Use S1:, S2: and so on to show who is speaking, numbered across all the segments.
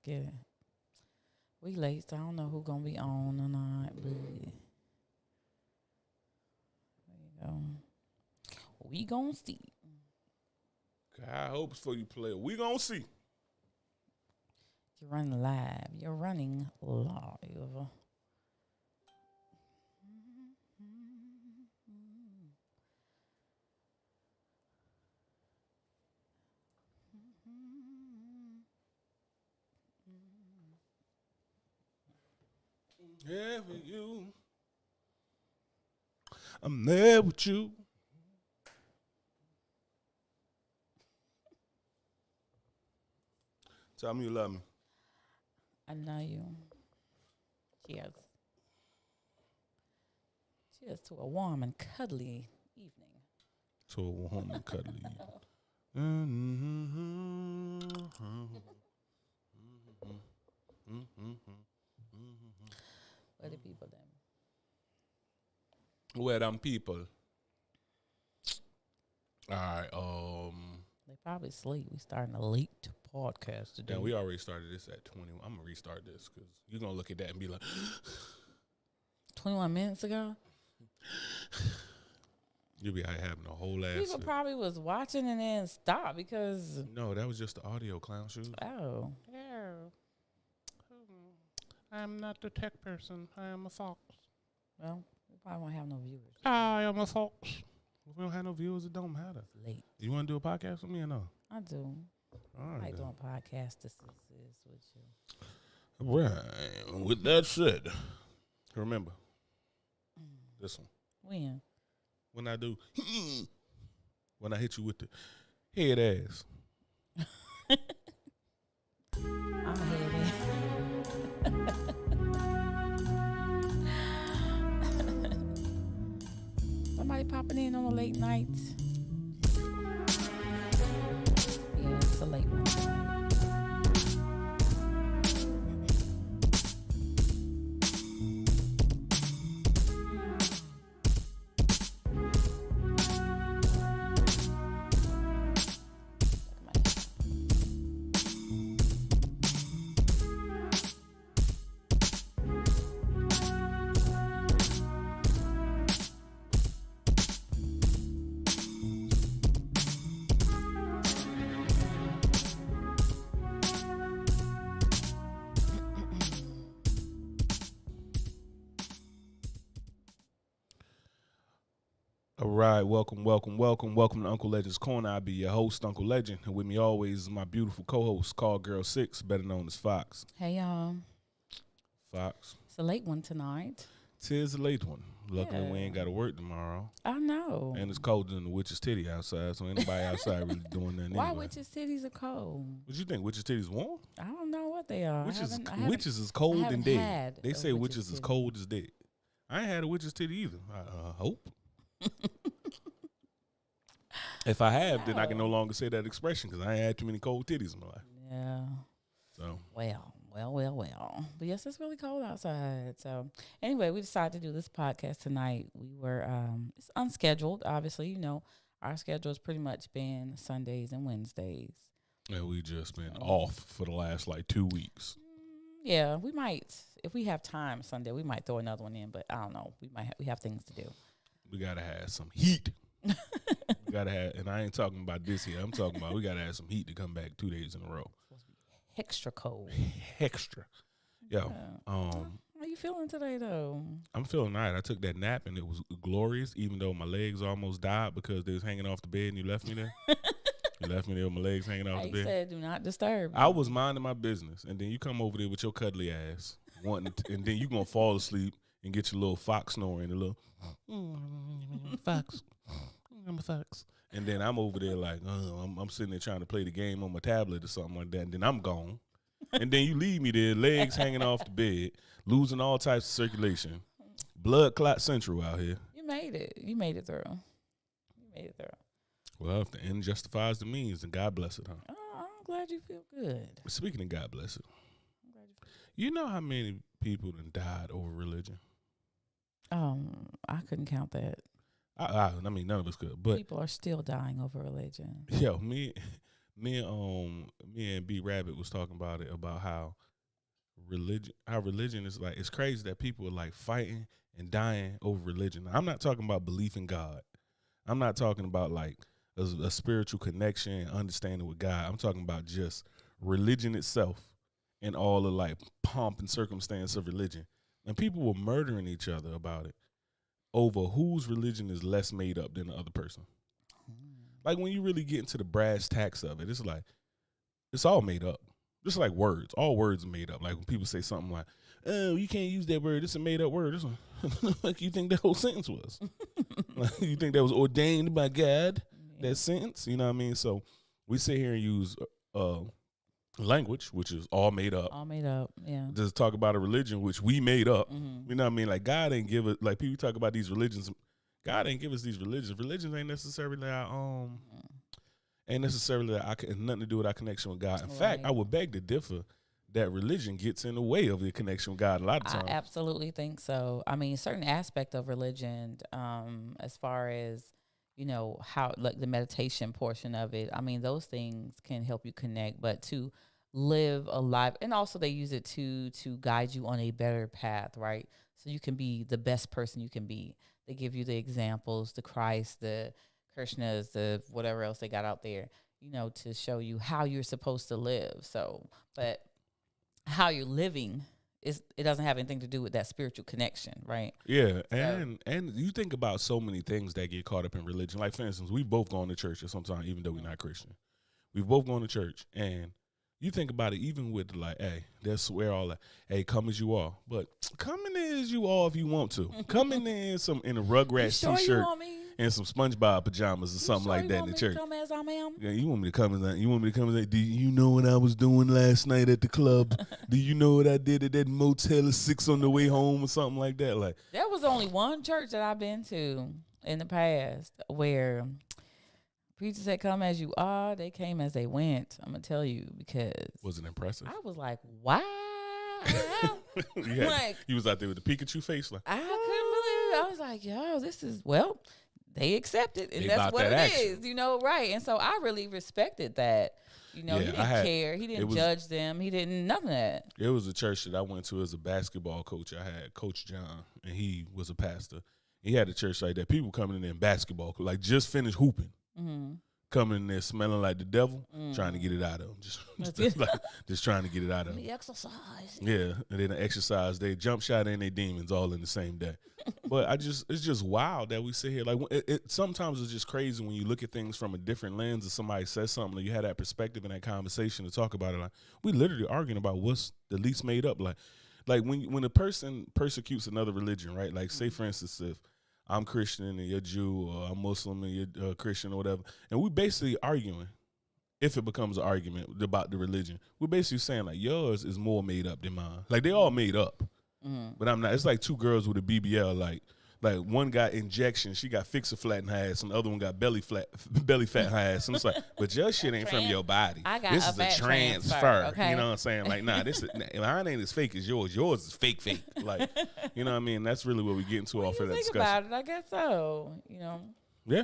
S1: get it. We late, so I don't know who's gonna be on or not. But there you go. We gonna see.
S2: High hopes for you, player. We gonna see.
S1: You're running live. You're running live.
S2: Yeah, with you. I'm there with you. Tell me you love me.
S1: I know you. Cheers. Cheers to a warm and cuddly evening.
S2: To a warm and cuddly.
S1: Where the people then?
S2: Where them people? All right.
S1: They probably sleep. We starting a late podcast today.
S2: Damn, we already started this at 20. I'm gonna restart this because you're gonna look at that and be like,
S1: 21 minutes ago.
S2: you'll be having a whole ass.
S1: People probably was watching and then stopped because.
S2: No, that was just the audio, clown shoes.
S1: Oh.
S3: Yeah. I'm not the tech person. I am a fox.
S1: Well, we probably won't have no viewers.
S3: I am a fox.
S2: If we don't have no viewers, it don't matter.
S1: It's late.
S2: You want to do a podcast with me or no?
S1: I do.
S2: All
S1: I
S2: right.
S1: like
S2: then.
S1: doing podcasts. This is with you.
S2: Right. With that said, remember this one. When I do, when I hit you with the head ass.
S1: I'm heading. Somebody popping in on a late night. Yeah, it's a late one tonight.
S2: All right, welcome to Uncle Legend's Corner. I'll be your host, Uncle Legend, and with me always is my beautiful co-host, Call Girl 6, better known as Fox.
S1: Hey, y'all.
S2: Fox.
S1: It's a late one tonight.
S2: Tis a late one. Luckily, we
S1: Yeah.
S2: ain't got to work tomorrow.
S1: I know.
S2: And it's colder than the witch's titty outside, so ain't nobody outside really doing nothing
S1: Why
S2: anyway.
S1: witches' titties are cold?
S2: What you think? Witch's titties warm?
S1: I don't know what they are.
S2: Witches is cold and dead.
S1: had
S2: They
S1: a
S2: say
S1: witch's
S2: witches is
S1: titty.
S2: cold as dead. I ain't had a witch's titty either. I hope. If I have, then I can no longer say that expression because I ain't had too many cold titties in my life.
S1: Yeah.
S2: So
S1: Well. But yes, it's really cold outside. So anyway, we decided to do this podcast tonight. We were it's unscheduled, obviously. You know, our schedule has pretty much been Sundays and Wednesdays.
S2: and we just been off for the last like 2 weeks.
S1: Yeah, we might, if we have time Sunday, we might throw another one in, but I don't know. We have things to do.
S2: We gotta have some heat. We gotta have, and I ain't talking about this here. I'm talking about we gotta have some heat to come back 2 days in a row.
S1: Extra cold.
S2: Extra. Yo,
S1: How you feeling today though?
S2: I'm feeling all right. I took that nap and it was glorious, even though my legs almost died because they was hanging off the bed and you left me there. You left me there with my legs hanging off the
S1: You
S2: bed.
S1: said do not disturb.
S2: I was minding my business, and then you come over there with your cuddly ass, wanting, and then you gonna fall asleep and get your little fox snoring, a little
S3: Fox. I'm a fox.
S2: and then I'm over there like, I'm sitting there trying to play the game on my tablet or something like that, and then I'm gone, and then you leave me there, legs hanging off the bed, losing all types of circulation, blood clot central out here.
S1: You made it. You made it through. You made it through.
S2: Well, if the end justifies the means, then God bless it, huh?
S1: Oh, I'm glad you feel good.
S2: Speaking of God bless it,
S1: I'm glad you feel
S2: you know how many people done died over religion?
S1: I couldn't count that.
S2: I mean, none of us could, but
S1: People are still dying over religion.
S2: yo, me me and B Rabbit was talking about it, about how religion is like, it's crazy that people are like fighting and dying over religion. I'm not talking about belief in God. I'm not talking about like a spiritual connection and understanding with God. I'm talking about just religion itself and all the like pomp and circumstance of religion. And people were murdering each other about it over whose religion is less made up than the other person. Like when you really get into the brass tacks of it, it's like it's all made up. Just like words, all words are made up. Like when people say something like, "Oh, you can't use that word. It's a made up word." It's like you think that whole sentence was? Like, you think that was ordained by God? That sentence, you know what I mean? So we sit here and use language, which is all made up.
S1: All made up, yeah.
S2: Just talk about a religion which we made up.
S1: Mm-hmm.
S2: You know what I mean? Like God ain't give it. Like people talk about these religions. God ain't give us these religions. Religions ain't necessarily our ain't necessarily nothing to do with our connection with God. In fact, I would beg to differ that religion gets in the way of your connection with God a lot of times.
S1: I absolutely think so. I mean, certain aspect of religion, as far as, you know, how like the meditation portion of it, I mean, those things can help you connect, but to live a life, and also they use it to guide you on a better path, right? So you can be the best person you can be. They give you the examples, the Christ, the Krishnas, the whatever else they got out there, you know, to show you how you're supposed to live. So, but how you're living it doesn't have anything to do with that spiritual connection, right?
S2: Yeah, and you think about so many things that get caught up in religion. Like, for instance, we both gone to church at some time, even though we're not Christian. We've both gone to church, and you think about it, even with like, hey, they'll swear all that, hey, come as you are. But come in there as you are if you want to. Come in there in a Rugrats t-shirt and some SpongeBob pajamas or something like that in the church.
S1: Come as I am?
S2: Yeah, you want me to come as that? You want me to come as that? Do you know what I was doing last night at the club? Do you know what I did at that Motel 6 on the way home or something like that? Like,
S1: there was only one church that I've been to in the past where preachers said, "Come as you are." They came as they went. I'm gonna tell you, because
S2: was it impressive?
S1: I was like, "Wow!"
S2: You was out there with the Pikachu face, like,
S1: I couldn't believe it. I was like, "Yo, this is well." They accepted, and that's what it is, you know, right? And so I really respected that. You know, he didn't care. He didn't judge them. He didn't none of that.
S2: It was a church that I went to as a basketball coach. I had Coach John, and he was a pastor. He had a church like that. People coming in there in basketball, like just finished hooping. Mm-hmm. Coming in there smelling like the devil, trying to get it out of them. Just trying to get it out of them.
S1: The exercise.
S2: Yeah, and then the exercise, they jump shot and they demons all in the same day. But it's just wild that we sit here. Like, sometimes it's just crazy when you look at things from a different lens, or somebody says something, and you had that perspective and that conversation to talk about it. Like, we literally arguing about what's the least made up. Like when a person persecutes another religion, right? Like, say for instance, if I'm Christian and you're Jew, or I'm Muslim and you're Christian or whatever, and we basically arguing, if it becomes an argument about the religion, we're basically saying like yours is more made up than mine. Like, they all made up, but I'm not. It's like two girls with a BBL. Like one got injection, she got fix-a-flat in her ass, and the other one got belly fat in her ass. And it's like, but your shit ain't from your body. This is a transfer. Okay? You know what I'm saying? Like, nah, mine ain't as fake as yours. Yours is fake. Like, you know what I mean? That's really what we get into off of that discussion.
S1: About it, I guess so. You know.
S2: Yeah.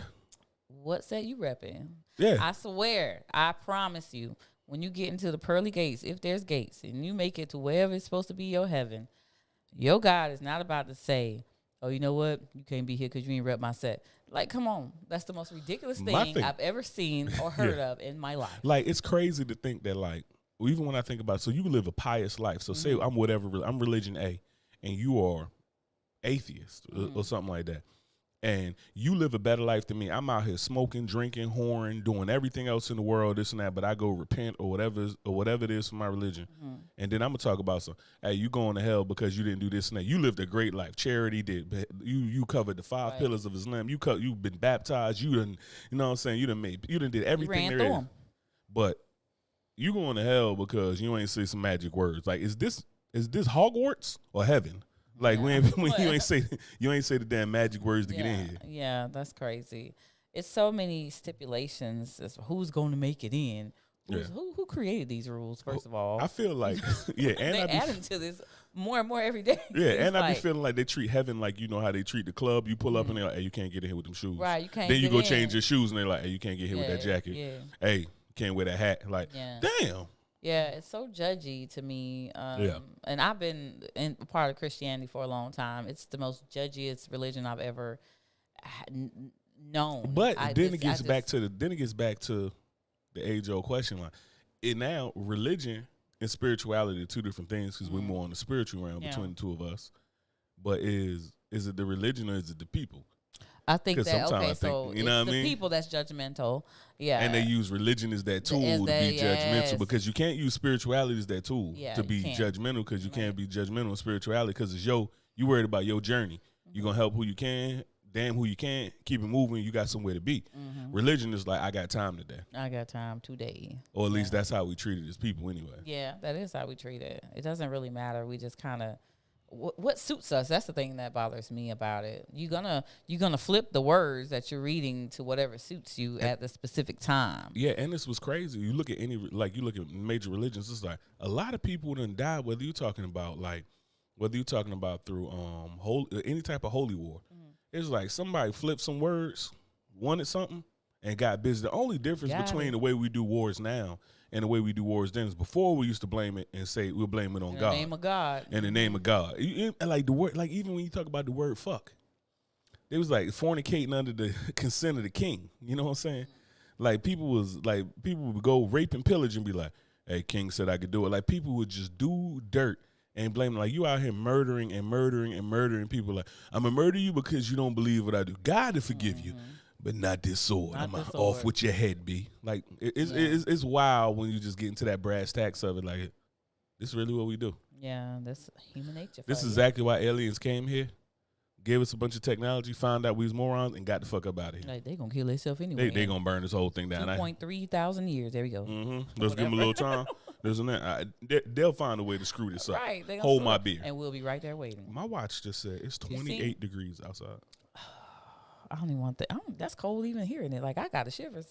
S1: What set you repping?
S2: Yeah.
S1: I swear, I promise you, when you get into the pearly gates, if there's gates, and you make it to wherever it's supposed to be your heaven, your God is not about to say, "Oh, you know what? You can't be here because you ain't rep my set." Like, come on. That's the most ridiculous thing I've ever seen or heard of in my life.
S2: Like, it's crazy to think that, like, even when I think about it, so you live a pious life. So say I'm religion A, and you are atheist or something like that. And you live a better life than me. I'm out here smoking, drinking, whoring, doing everything else in the world, this and that. But I go repent or whatever it is for my religion, and then I'm gonna talk about some. Hey, you going to hell because you didn't do this and that. You lived a great life. Charity did. You covered the 5 pillars of Islam. You've been baptized. You know what I'm saying. You done did everything there is. But you going to hell because you ain't say some magic words. Like, is this Hogwarts or heaven? Like, when you ain't say the damn magic words to get in here.
S1: Yeah, that's crazy. It's so many stipulations as who's going to make it in. Who created these rules, first of all?
S2: I feel like, and
S1: they're adding to this more and more every day.
S2: Yeah, and I be feeling like they treat heaven like, you know how they treat the club. You pull up and they're like, "Hey, you can't get in here with them shoes."
S1: Right, you can't.
S2: Then you go change your shoes and they're like, "Hey, you can't get here with that jacket."
S1: Yeah.
S2: Hey, can't wear that hat. Like,
S1: Yeah.
S2: damn.
S1: Yeah, it's so judgy to me.
S2: Yeah.
S1: And I've been in part of Christianity for a long time. It's the most judgiest religion I've ever known.
S2: But then it gets back to the age old question. Like, now religion and spirituality are two different things because we're more on the spiritual realm between the two of us. But is it the religion or is it the people?
S1: I think that
S2: so
S1: it's the people that's judgmental. Yeah.
S2: And they use religion as that tool to be judgmental because you can't use spirituality as that tool to be judgmental because you can't be judgmental in spirituality because it's you worried about your journey. You're going to help who you can, damn who you can't, keep it moving, you got somewhere to be. Religion is like, I got time today.
S1: I got time today.
S2: Or at least that's how we treat it as people anyway.
S1: Yeah, that is how we treat it. It doesn't really matter. We just kind of what suits us. That's the thing that bothers me about it. You're gonna flip the words that you're reading to whatever suits you at the specific time.
S2: Yeah, and this was crazy. You look at major religions. It's like a lot of people done died. Whether you're talking about through any type of holy war. It's like somebody flipped some words, wanted something, and got busy. The only difference between the way we do wars now and the way we do wars then is before we used to blame it and say we'll blame it on God.
S1: In the name of God.
S2: In the name of God. And like the word, like even when you talk about the word fuck, it was like fornicating under the consent of the king. You know what I'm saying? Like people would go rape and pillage and be like, hey, king said I could do it. Like people would just do dirt and blame like you out here murdering people. Like I'm gonna murder you because you don't believe what I do. God to forgive you. But not this sword. I'm off with your head, B. Like it's wild when you just get into that brass tacks of it. Like this is really what we do.
S1: Yeah, that's human nature.
S2: This is exactly why aliens came here, gave us a bunch of technology, found out we was morons, and got the fuck up out of here.
S1: Like they gonna kill themselves anyway.
S2: They gonna burn this whole thing down.
S1: 2.3 thousand years. There we go.
S2: Let's give them a little time. They'll find a way to screw this up.
S1: Right.
S2: Hold my beer.
S1: And we'll be right there waiting.
S2: My watch just said it's 28 degrees outside.
S1: I don't even want that. That's cold even hearing it. Like I got the shivers.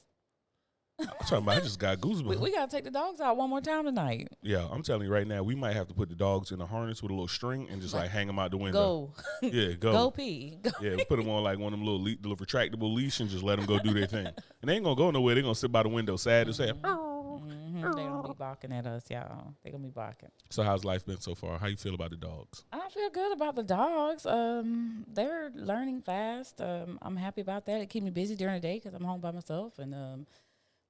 S2: I'm talking about I just got goosebumps.
S1: We got to take the dogs out one more time tonight.
S2: Yeah, I'm telling you right now, we might have to put the dogs in a harness with a little string and just like hang them out the window.
S1: Go.
S2: Yeah, go.
S1: Go pee. Go
S2: yeah, we put them on like one of them little retractable leash and just let them go do their thing. And they ain't going to go nowhere. They're going to sit by the window sad as hell.
S1: They're going to be barking at us, y'all. They're going to be barking.
S2: So how's life been so far? How you feel about the dogs?
S1: I feel good about the dogs. They're learning fast. I'm happy about that. It keeps me busy during the day because I'm home by myself. And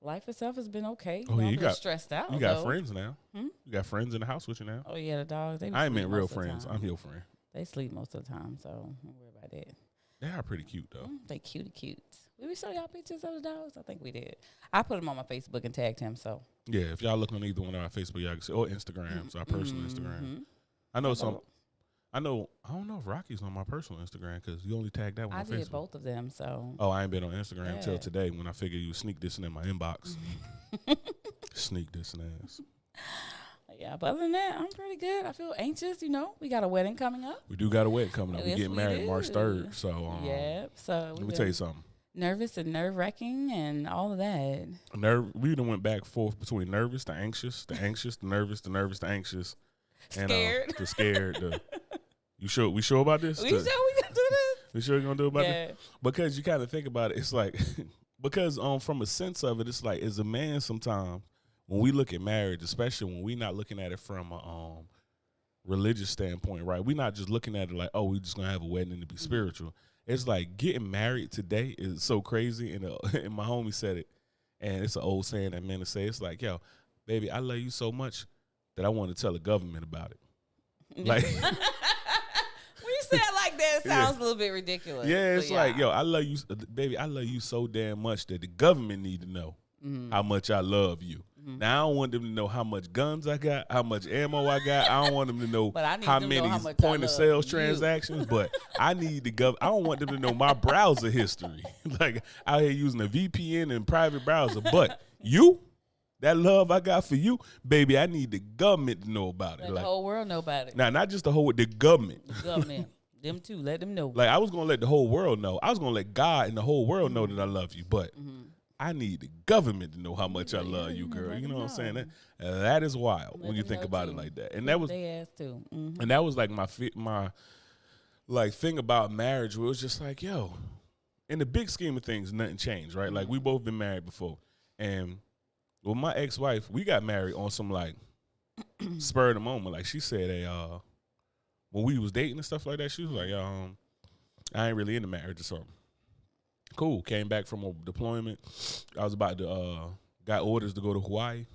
S1: life itself has been okay.
S2: Oh, yeah,
S1: you got stressed out.
S2: You got friends now. You got friends in the house with you now.
S1: Oh, yeah, the dogs.
S2: I ain't meant real friends. I'm your friend.
S1: They sleep most of the time, so don't worry about that.
S2: They are pretty cute, though.
S1: They cute. Did we show y'all pictures of the dogs? I think we did. I put them on my Facebook and tagged him, so.
S2: Yeah, if y'all look on either one of our Facebook, y'all can see, or Instagram, so our personal Instagram. I don't know if Rocky's on my personal Instagram because you only tagged that one on Facebook. I did
S1: both of them, so.
S2: Oh, I ain't been on Instagram until today when I figured you sneak this in my inbox. Sneak this in ass.
S1: Yeah, but other than that, I'm pretty good. I feel anxious, We got a wedding coming up.
S2: We do got a wedding coming up. We're getting married March 3rd, so.
S1: So.
S2: Let me tell you something.
S1: Nervous and nerve-wracking and all of that.
S2: We done went back and forth between nervous to anxious, the nervous, the nervous to anxious.
S1: Scared.
S2: And, to scared. We sure about this?
S1: We sure we gonna do this?
S2: We sure gonna do about this? Because you kind of think about it, it's like, because from a sense of it, it's like, as a man sometimes, when we look at marriage, especially when we not looking at it from a religious standpoint, right? We're not just looking at it like, oh, we just gonna have a wedding and to be spiritual. It's like getting married today is so crazy, and my homie said it, and it's an old saying that men say. It's like, yo, baby, I love you so much that I want to tell the government about it. Like, when
S1: you say it like that, it sounds a little bit ridiculous.
S2: Yeah, it's like, yo, I love you, baby, I love you so damn much that the government need to know how much I love you. Now, I don't want them to know how much guns I got, how much ammo I got. I don't want them to know how many point of sales transactions, but I need the I don't want them to know my browser history. Like, out here using a VPN and private browser. But you, that love I got for you, baby, I need the government to know about it.
S1: Let the whole world know about it.
S2: Now, not just the government.
S1: The government. Them too. Let them know.
S2: Like, I was going to let the whole world know. I was going to let God and the whole world know that I love you. But I need the government to know how much I love you, girl. You know what I'm saying? That is wild when you think about it like that. And that was
S1: they ass too.
S2: And that was like my like thing about marriage where it was just like, yo, in the big scheme of things, nothing changed, right? Like we both been married before. And Well, my ex-wife, we got married on some like spur of the moment. Like she said, when we was dating and stuff like that, she was like, I ain't really into marriage or something. Cool. Came back from a deployment. I was about to got orders to go to Hawaii.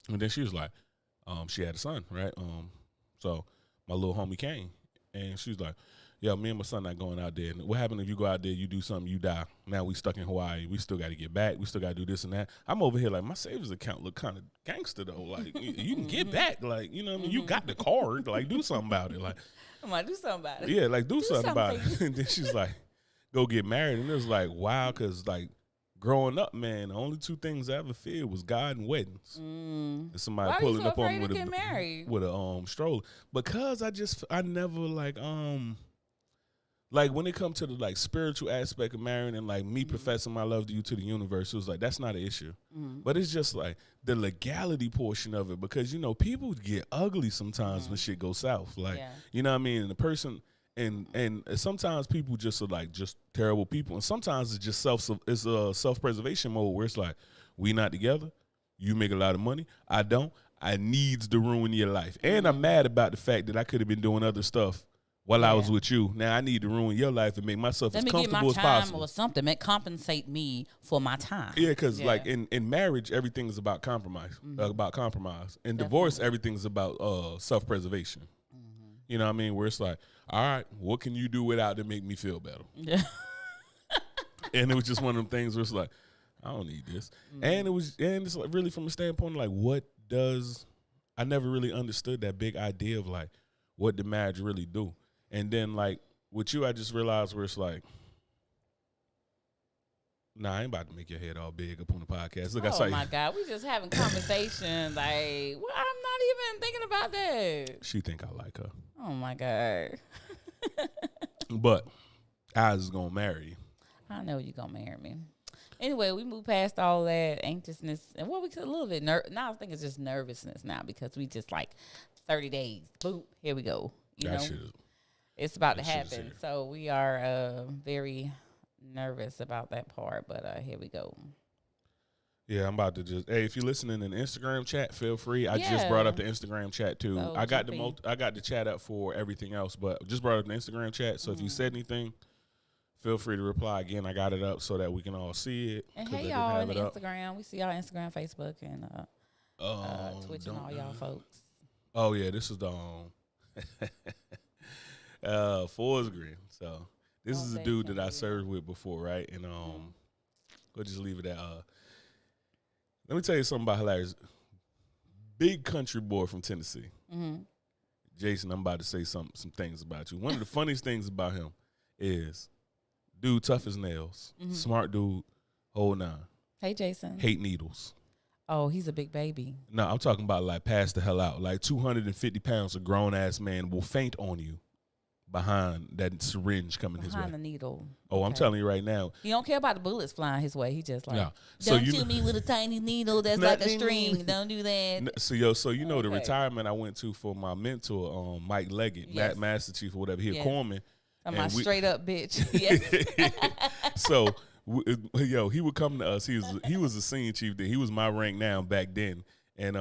S2: And then she was like, she had a son, right? So my little homie came and she was like, yo, me and my son not going out there. And what happened if you go out there, you do something, you die. Now we stuck in Hawaii. We still got to get back. We still got to do this and that. I'm over here like, my savings account look kind of gangster though. Like, you can get back. Like, you know what I mean? You got the card. Like, do something about it. Like,
S1: I'm like, do something about it.
S2: Yeah, like, do something about it. And then she's like, go get married. And it was like, wow, because like, growing up, man, the only two things I ever feared was God and weddings. And somebody
S1: Why
S2: pulling
S1: are you so
S2: up on me
S1: afraid
S2: with a stroller. Because I never like when it comes to the like spiritual aspect of marrying and like me professing my love to you to the universe, it was like that's not an issue. But it's just like the legality portion of it, because you know people get ugly sometimes when shit goes south. Like you know what I mean? And the person and sometimes people just are like just terrible people, and sometimes it's just self-preservation mode where it's like, we not together, you make a lot of money, I don't, I needs to ruin your life. And I'm mad about the fact that I could have been doing other stuff while I was with you. Now I need to ruin your life and make myself as comfortable as possible. Let me get my time
S1: or something. Compensate me for my time.
S2: Yeah, because like in marriage, everything is about compromise. In divorce, everything's about self-preservation. You know what I mean? Where it's like, all right, what can you do without to make me feel better? Yeah. And it was just one of them things where it's like, I don't need this. And it's like really from a standpoint of like, I never really understood that big idea of like, what did marriage really do? And then like with you, I just realized where it's like, nah, I ain't about to make your head all big up on the podcast. Look,
S1: oh my God, we just having conversation. Like, well, I'm not even thinking about that.
S2: She think I like her.
S1: Oh my God.
S2: But I was gonna marry you.
S1: I know you're gonna marry me. Anyway, we moved past all that anxiousness and what we could a little bit now I think it's just nervousness now because we just like 30 days. Boom, here we go. You know, it's about to happen. So we are very nervous about that part, but here we go.
S2: Yeah, I'm about to just. Hey, if you're listening in the Instagram chat, feel free. I just brought up the Instagram chat too. So I got the chat up for everything else, but just brought up the Instagram chat. So if you said anything, feel free to reply again. I got it up so that we can all see it.
S1: And hey, y'all on Instagram, we see y'all Instagram, Facebook, and Twitch and all y'all folks.
S2: Oh yeah, this is the Forrest Green. So this is a dude that I served with before, right? And we'll just leave it at let me tell you something about hilarious. Big country boy from Tennessee. Jason, I'm about to say some things about you. One of the funniest things about him is dude tough as nails, smart dude, whole nine.
S1: Hey, Jason.
S2: Hate needles.
S1: Oh, he's a big baby.
S2: No, I'm talking about like pass the hell out. Like 250 pounds of grown-ass man will faint on you behind that syringe coming his way.
S1: Behind the needle.
S2: Oh, okay. I'm telling you right now.
S1: He don't care about the bullets flying his way. He just like,
S2: so
S1: don't shoot me with a tiny needle that's like a string. Don't do that.
S2: So you know the retirement I went to for my mentor, Mike Leggett, Master Chief or whatever. He a corpsman.
S1: I'm my straight up bitch. Yes.
S2: So, he would come to us. He was a senior chief then. He was my rank now back then. And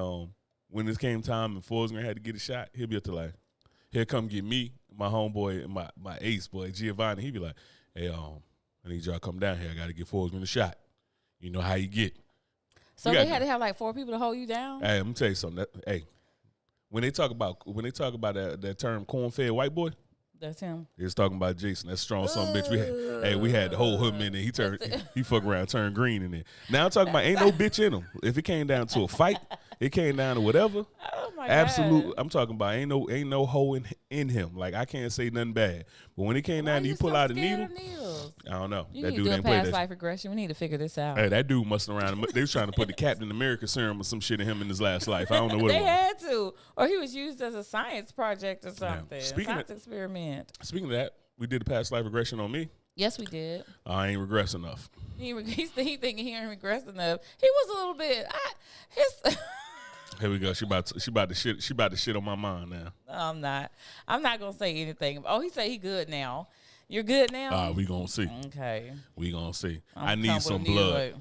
S2: when it came time and Forrest Green had to get a shot, he'll be up to like, here come get me, my homeboy, and my ace boy, Giovanni. He'd be like, hey, I need y'all to come down here. I got to get Forrest Green a shot. You know how you get.
S1: So they had to have like 4 people to hold you down?
S2: Hey, I'm going to tell you something. When they talk about that term corn-fed white boy,
S1: that's him.
S2: He was talking about Jason. That strong son bitch. We had to hold him in there. He fuck around, turned green in there. Now I'm talking about ain't no bitch in him. If it came down to a fight, it came down to whatever.
S1: Oh my
S2: absolute.
S1: God.
S2: I'm talking about ain't no hoe in him. Like I can't say nothing bad. But when it came down to you pull out a needle, I don't know.
S1: You
S2: that
S1: need
S2: dude
S1: to do
S2: ain't
S1: a
S2: play
S1: past
S2: that.
S1: life regression. We need to figure this out.
S2: Hey, that dude messing around. They was trying to put the Captain America serum or some shit in him in his last life. I don't know what it was.
S1: They had to, or he was used as a science project or something.
S2: Science
S1: experiment.
S2: Speaking of that, we did a past life regression on me.
S1: Yes, we did.
S2: I ain't regress enough.
S1: He thinking he ain't regress enough. He was a little bit.
S2: Here we go. She about to shit on my mind now.
S1: No, I'm not. I'm not gonna say anything. Oh, he said he good now. You're good now.
S2: We gonna see.
S1: Okay.
S2: We gonna see. I need some blood.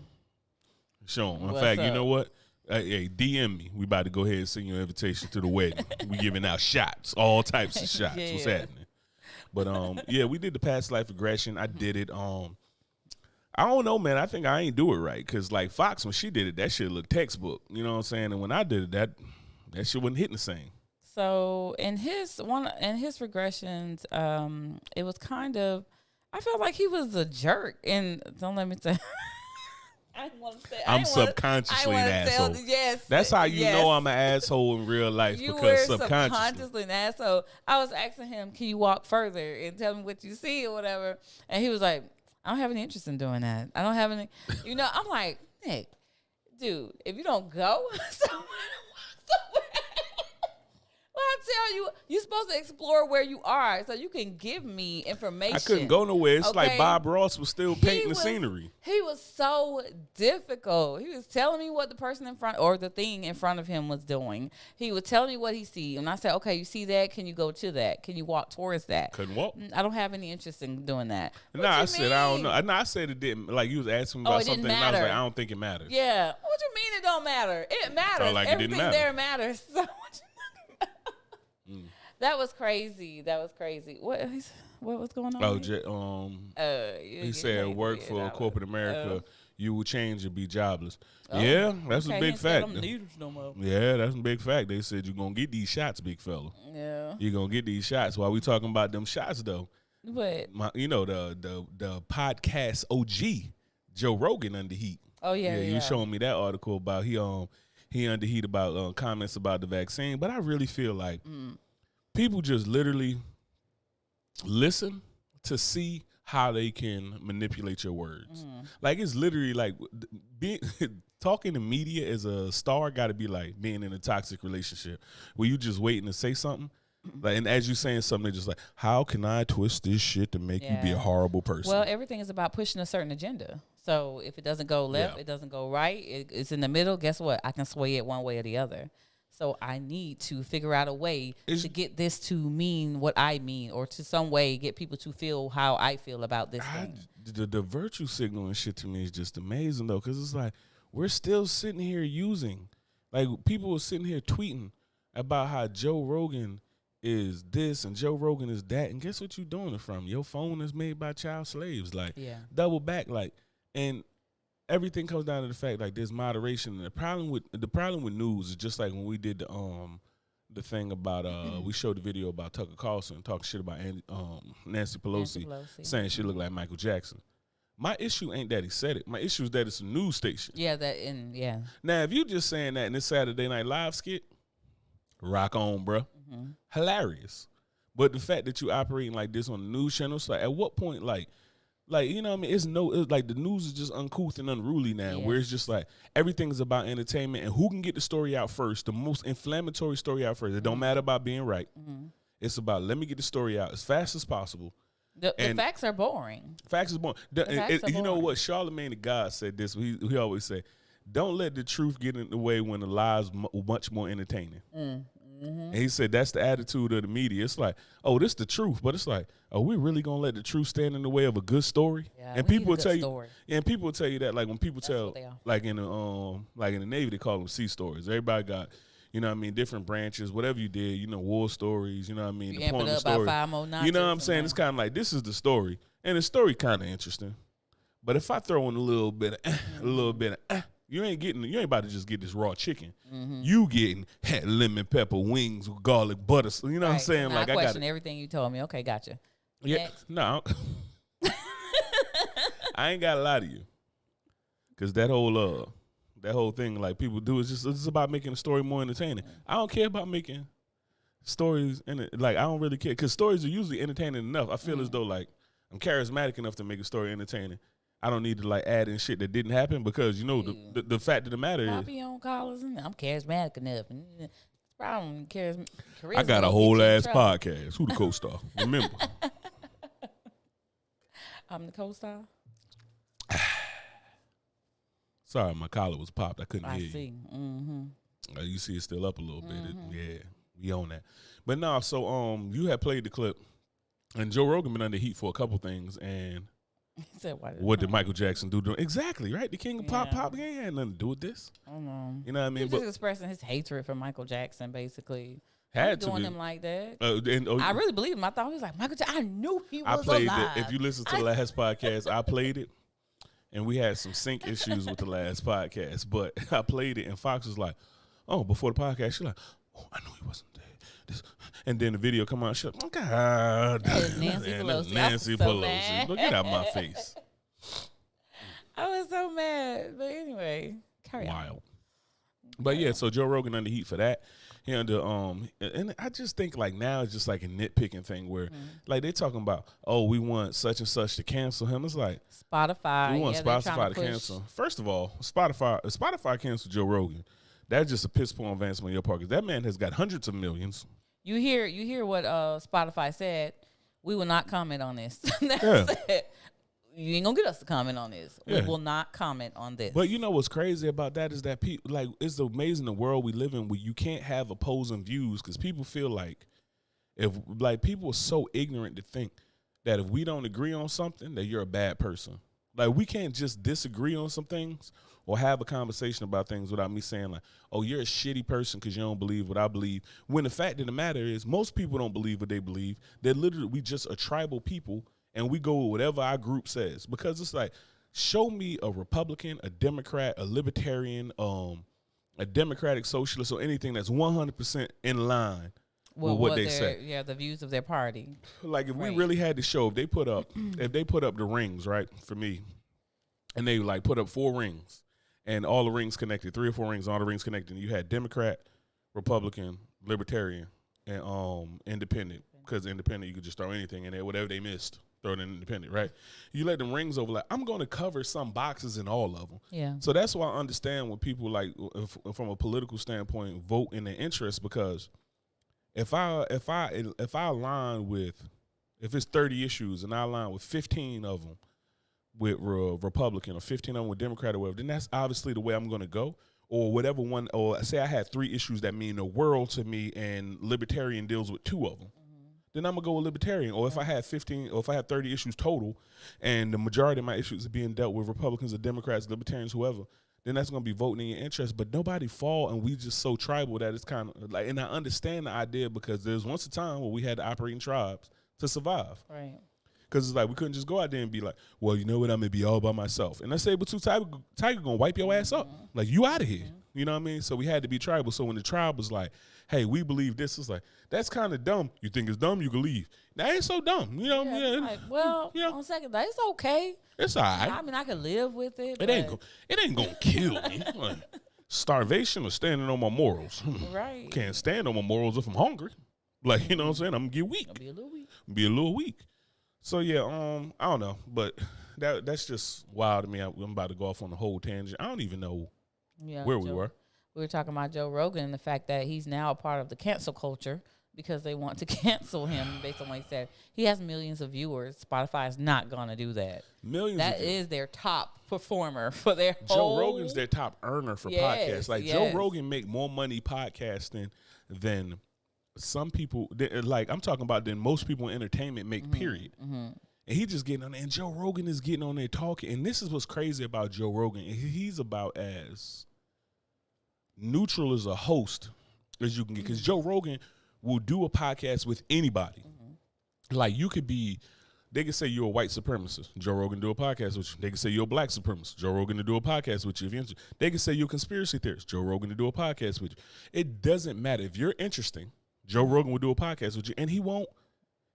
S2: Show 'em. In
S1: What's
S2: fact, you
S1: up?
S2: know what? Hey, DM me. We about to go ahead and send you an invitation to the wedding. We giving out shots, all types of shots. What's
S1: Yeah.
S2: happening? But yeah, we did the past life regression. I did it. I don't know, man. I think I ain't do it right because like Fox, when she did it, that shit looked textbook. You know what I'm saying? And when I did it, that shit wasn't hitting the same.
S1: So in his regressions, it was kind of, I felt like he was a jerk. And don't let me say, I want to say
S2: I'm subconsciously an asshole.
S1: Yes,
S2: That's how you
S1: yes.
S2: know I'm an asshole in real life
S1: You
S2: because
S1: were
S2: subconsciously.
S1: an asshole. I was asking him, "Can you walk further and tell me what you see or whatever?" And he was like, "I don't have any interest in doing that. I don't have any." I'm like, Nick, dude, if you don't go somewhere. Well, I tell you, you're supposed to explore where you are so you can give me information.
S2: I couldn't go nowhere. It's like
S1: Okay?
S2: Bob Ross was still painting the
S1: was-
S2: scenery.
S1: He was so difficult. He was telling me what the person in front or the thing in front of him was doing. He was telling me what he see. And I said, okay, you see that? Can you go to that? Can you walk towards that?
S2: Couldn't walk.
S1: I don't have any interest in doing that.
S2: No, I said I don't know. No, I said it didn't. Like you was asking me about
S1: it didn't
S2: something, and I was
S1: matter.
S2: like, I don't think it matters.
S1: Yeah. What you mean it don't matter? It matters.
S2: Felt like it
S1: Everything
S2: didn't matter.
S1: there matters. So what you talking about? That was crazy. What was going on?
S2: He said work for corporate America, you will change and be jobless.
S1: Oh,
S2: Yeah, that's a big fact.
S1: No more.
S2: Yeah, that's a big fact. They said you're gonna get these shots, big fella.
S1: Yeah.
S2: You're gonna get these shots. While we talking about them shots though,
S1: But
S2: the podcast OG Joe Rogan under heat.
S1: oh yeah.
S2: You showing me that article about he under heat about comments about the vaccine. But I really feel like people just literally listen to see how they can manipulate your words. Like it's literally like talking to media as a star got to be like being in a toxic relationship where you just waiting to say something. Like, and as you saying something, they're just like, how can I twist this shit to make you be a horrible person?
S1: Well, everything is about pushing a certain agenda. So if it doesn't go left, it doesn't go right. It's in the middle. Guess what? I can sway it one way or the other. So I need to figure out a way to get this to mean what I mean, or to some way get people to feel how I feel about this thing.
S2: The virtue signal and shit to me is just amazing though, because it's like we're still sitting here using, like people were sitting here tweeting about how Joe Rogan is this and Joe Rogan is that, and guess what you're doing it from? Your phone is made by child slaves. Like double back, like, and everything comes down to the fact like there's moderation. And the problem with news is just like when we did the thing about we showed the video about Tucker Carlson talking shit about Nancy Pelosi saying she looked like Michael Jackson. My issue ain't that he said it. My issue is that it's a news station.
S1: Yeah.
S2: Now, if you just saying that in this Saturday Night Live skit, rock on, bro. Hilarious. But the fact that you operating like this on the news channel, so at what point, like you know what I mean? It's like the news is just uncouth and unruly now, where it's just like everything is about entertainment and who can get the story out first, the most inflammatory story out first. It don't matter about being right. It's about let me get the story out as fast as possible.
S1: The facts are boring.
S2: Facts is boring. You know what? Charlemagne the God said this. He always say, don't let the truth get in the way when the lie's much more entertaining. And he said that's the attitude of the media. It's like, oh, this the truth, but it's like, are we really gonna let the truth stand in the way of a good story?
S1: Yeah,
S2: and people will tell you, and people will tell you that, like when people tell, like in the Navy, they call them sea stories. Everybody got, you know what I mean, different branches. Whatever you did, you know, war stories. You know what I mean,
S1: you amp it up about 5 more notches.
S2: You know what I'm saying? It's kind of like this is the story, and the story kind of interesting. But if I throw in a little bit of, you ain't about to just get this raw chicken. You getting lemon pepper wings with garlic butter. So, you know what I'm saying?
S1: Like I question everything you told me. Okay, gotcha.
S2: Yeah,
S1: next.
S2: no, I ain't got to lie to you, because that whole thing like people do is just it's about making the story more entertaining. I don't care about making stories like I don't really care because stories are usually entertaining enough. I feel as though like I'm charismatic enough to make a story entertaining. I don't need to like add in shit that didn't happen because you know the fact of the matter is
S1: on callers and I'm charismatic enough. Problem charisma.
S2: I got a whole ass podcast. Who the co-star? Remember,
S1: I'm the co-star.
S2: Sorry, my collar was popped. I couldn't
S1: I
S2: hear
S1: see.
S2: you. You see, it's still up a little bit. Yeah, we on that. But no, so you had played the clip, and Joe Rogan been under heat for a couple things, and
S1: He said, "Why
S2: What did Michael Jackson do? Exactly, right? The king of pop.
S1: Yeah.
S2: Pop, he ain't had nothing to do with this.
S1: I don't know.
S2: You know what I
S1: He
S2: mean?
S1: was just expressing his hatred for Michael Jackson, basically.
S2: Had to
S1: Doing
S2: be.
S1: him like that.
S2: And
S1: I really believe him. I thought he was like Michael Jackson. I knew he
S2: I
S1: was
S2: played
S1: alive.
S2: it. If you listen to the last podcast, I played it, and we had some sync issues with the last podcast. But I played it, and Fox was like, "Oh, before the podcast, she's like, oh, I knew he wasn't dead." And then the video come out, she's like, "Oh God,
S1: That Nancy
S2: Man,
S1: Pelosi.
S2: that's Nancy
S1: I was so
S2: Pelosi.
S1: mad.
S2: Look, get out my face."
S1: I was so mad. But anyway, carry on.
S2: Wild. But yeah, so Joe Rogan under heat for that. He under and I just think like now it's just like a nitpicking thing where like they talking about, oh, we want such and such to cancel him. It's like
S1: Spotify.
S2: we want
S1: they're
S2: Spotify
S1: trying
S2: to
S1: push-
S2: cancel. First of all, Spotify canceled Joe Rogan. That's just a piss poor advancement on your part because that man has got hundreds of millions.
S1: You hear what Spotify said. We will not comment on this. That's
S2: Yeah.
S1: it. You ain't gonna get us to comment on this.
S2: Yeah.
S1: We will not comment on this.
S2: But you know what's crazy about that is that people like it's amazing the world we live in where you can't have opposing views because people feel like if like people are so ignorant to think that if we don't agree on something that you're a bad person. Like we can't just disagree on some things or have a conversation about things without me saying like, oh, you're a shitty person because you don't believe what I believe. When the fact of the matter is most people don't believe what they believe. They're literally we just a tribal people. And we go with whatever our group says because it's like, show me a Republican, a Democrat, a Libertarian, a Democratic Socialist, or anything that's 100% in line with what they say.
S1: Yeah, the views of their party.
S2: Like if
S1: Right.
S2: we really had to show, if they put up the rings, right, for me, and they like put up 4 rings, and all the rings connected, 3 or 4 rings, all the rings connected, and you had Democrat, Republican, Libertarian, and Independent. Because Independent, you could just throw anything in there, whatever they missed. Throw it in Independent, right? You let them rings over, like, I'm going to cover some boxes in all of them.
S1: Yeah.
S2: So that's why I understand when people, like, from a political standpoint, vote in their interest because if I align with, if it's 30 issues and I align with 15 of them with Republican or 15 of them with Democrat or whatever, then that's obviously the way I'm going to go. Or whatever one, or say I had 3 issues that mean the world to me and Libertarian deals with 2 of them. Then I'm gonna go with Libertarian. Or if I had 15, or if I had 30 issues total, and the majority of my issues are being dealt with Republicans or Democrats, Libertarians, whoever, then that's gonna be voting in your interest. But nobody fall, and we just so tribal that it's kind of like. And I understand the idea because there's once a time where we had to operate in tribes to survive.
S1: Right.
S2: Because it's like we couldn't just go out there and be like, well, you know what, I'm gonna be all by myself. And that Saber-tooth tiger gonna wipe your ass up. Like you out of here. You know what I mean? So we had to be tribal. So when the tribe was like, hey, we believe this, it's like, that's kind of dumb. You think it's dumb, you can leave. That ain't so dumb. You know,
S1: Yeah, like, well,
S2: yeah.
S1: on second thought, it's okay.
S2: It's all right.
S1: I mean, I can live with it.
S2: It ain't gonna kill me. Like, starvation or standing on my morals.
S1: Right.
S2: Can't stand on my morals if I'm hungry. Like, you know what I'm saying? I'm gonna get weak.
S1: I'll be a little weak.
S2: Be a little weak. So yeah, I don't know, but that's just wild to me. I'm about to go off on the whole tangent. I don't even know where we were.
S1: We were talking about Joe Rogan and the fact that he's now a part of the cancel culture because they want to cancel him based on what he said. He has millions of viewers. Spotify is not going to do that.
S2: Millions.
S1: That is their top performer for their
S2: Joe
S1: whole...
S2: Rogan's their top earner for podcasts. Like Joe Rogan make more money podcasting than some people. Like I'm talking about than most people in entertainment make. Period. And he just getting on there, and Joe Rogan is getting on there talking. And this is what's crazy about Joe Rogan. He's about as neutral as a host as you can get, because Joe Rogan will do a podcast with anybody. Like you could be, they could say you're a white supremacist. Joe Rogan do a podcast with you. They could say you're a black supremacist. Joe Rogan to do a podcast with you. If you're interested. They could say you're a conspiracy theorist. Joe Rogan to do a podcast with you. It doesn't matter if you're interesting. Joe Rogan will do a podcast with you, and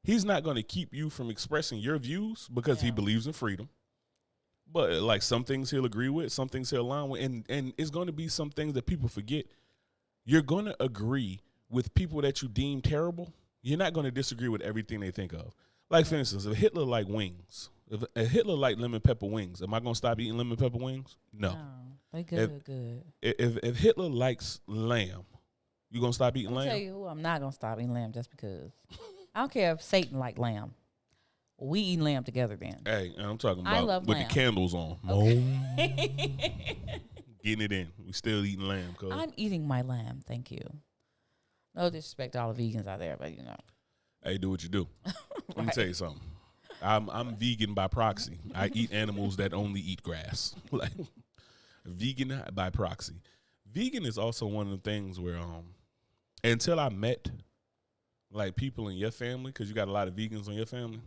S2: he's not going to keep you from expressing your views because he believes in freedom. But like some things he'll agree with, some things he'll align with, and it's going to be some things that people forget. You're going to agree with people that you deem terrible. You're not going to disagree with everything they think of. Like for instance, if Hitler liked wings, if Hitler liked lemon pepper wings, am I going to stop eating lemon pepper wings? No.
S1: They good.
S2: If Hitler likes lamb, you going to stop eating
S1: I'll
S2: lamb?
S1: tell you who I'm not going to stop eating lamb just because. I don't care if Satan like lamb. We eat lamb together then.
S2: Hey, and I'm talking
S1: I
S2: about
S1: love
S2: with
S1: lamb.
S2: the candles on.
S1: Okay.
S2: Getting it in. We still eating lamb.
S1: I'm eating my lamb. Thank you. No disrespect to all the vegans out there, but you know.
S2: Hey, do what you do. Let me tell you something. I'm vegan by proxy. I eat animals that only eat grass. Like vegan by proxy. Vegan is also one of the things where until I met like people in your family, because you got a lot of vegans in your family,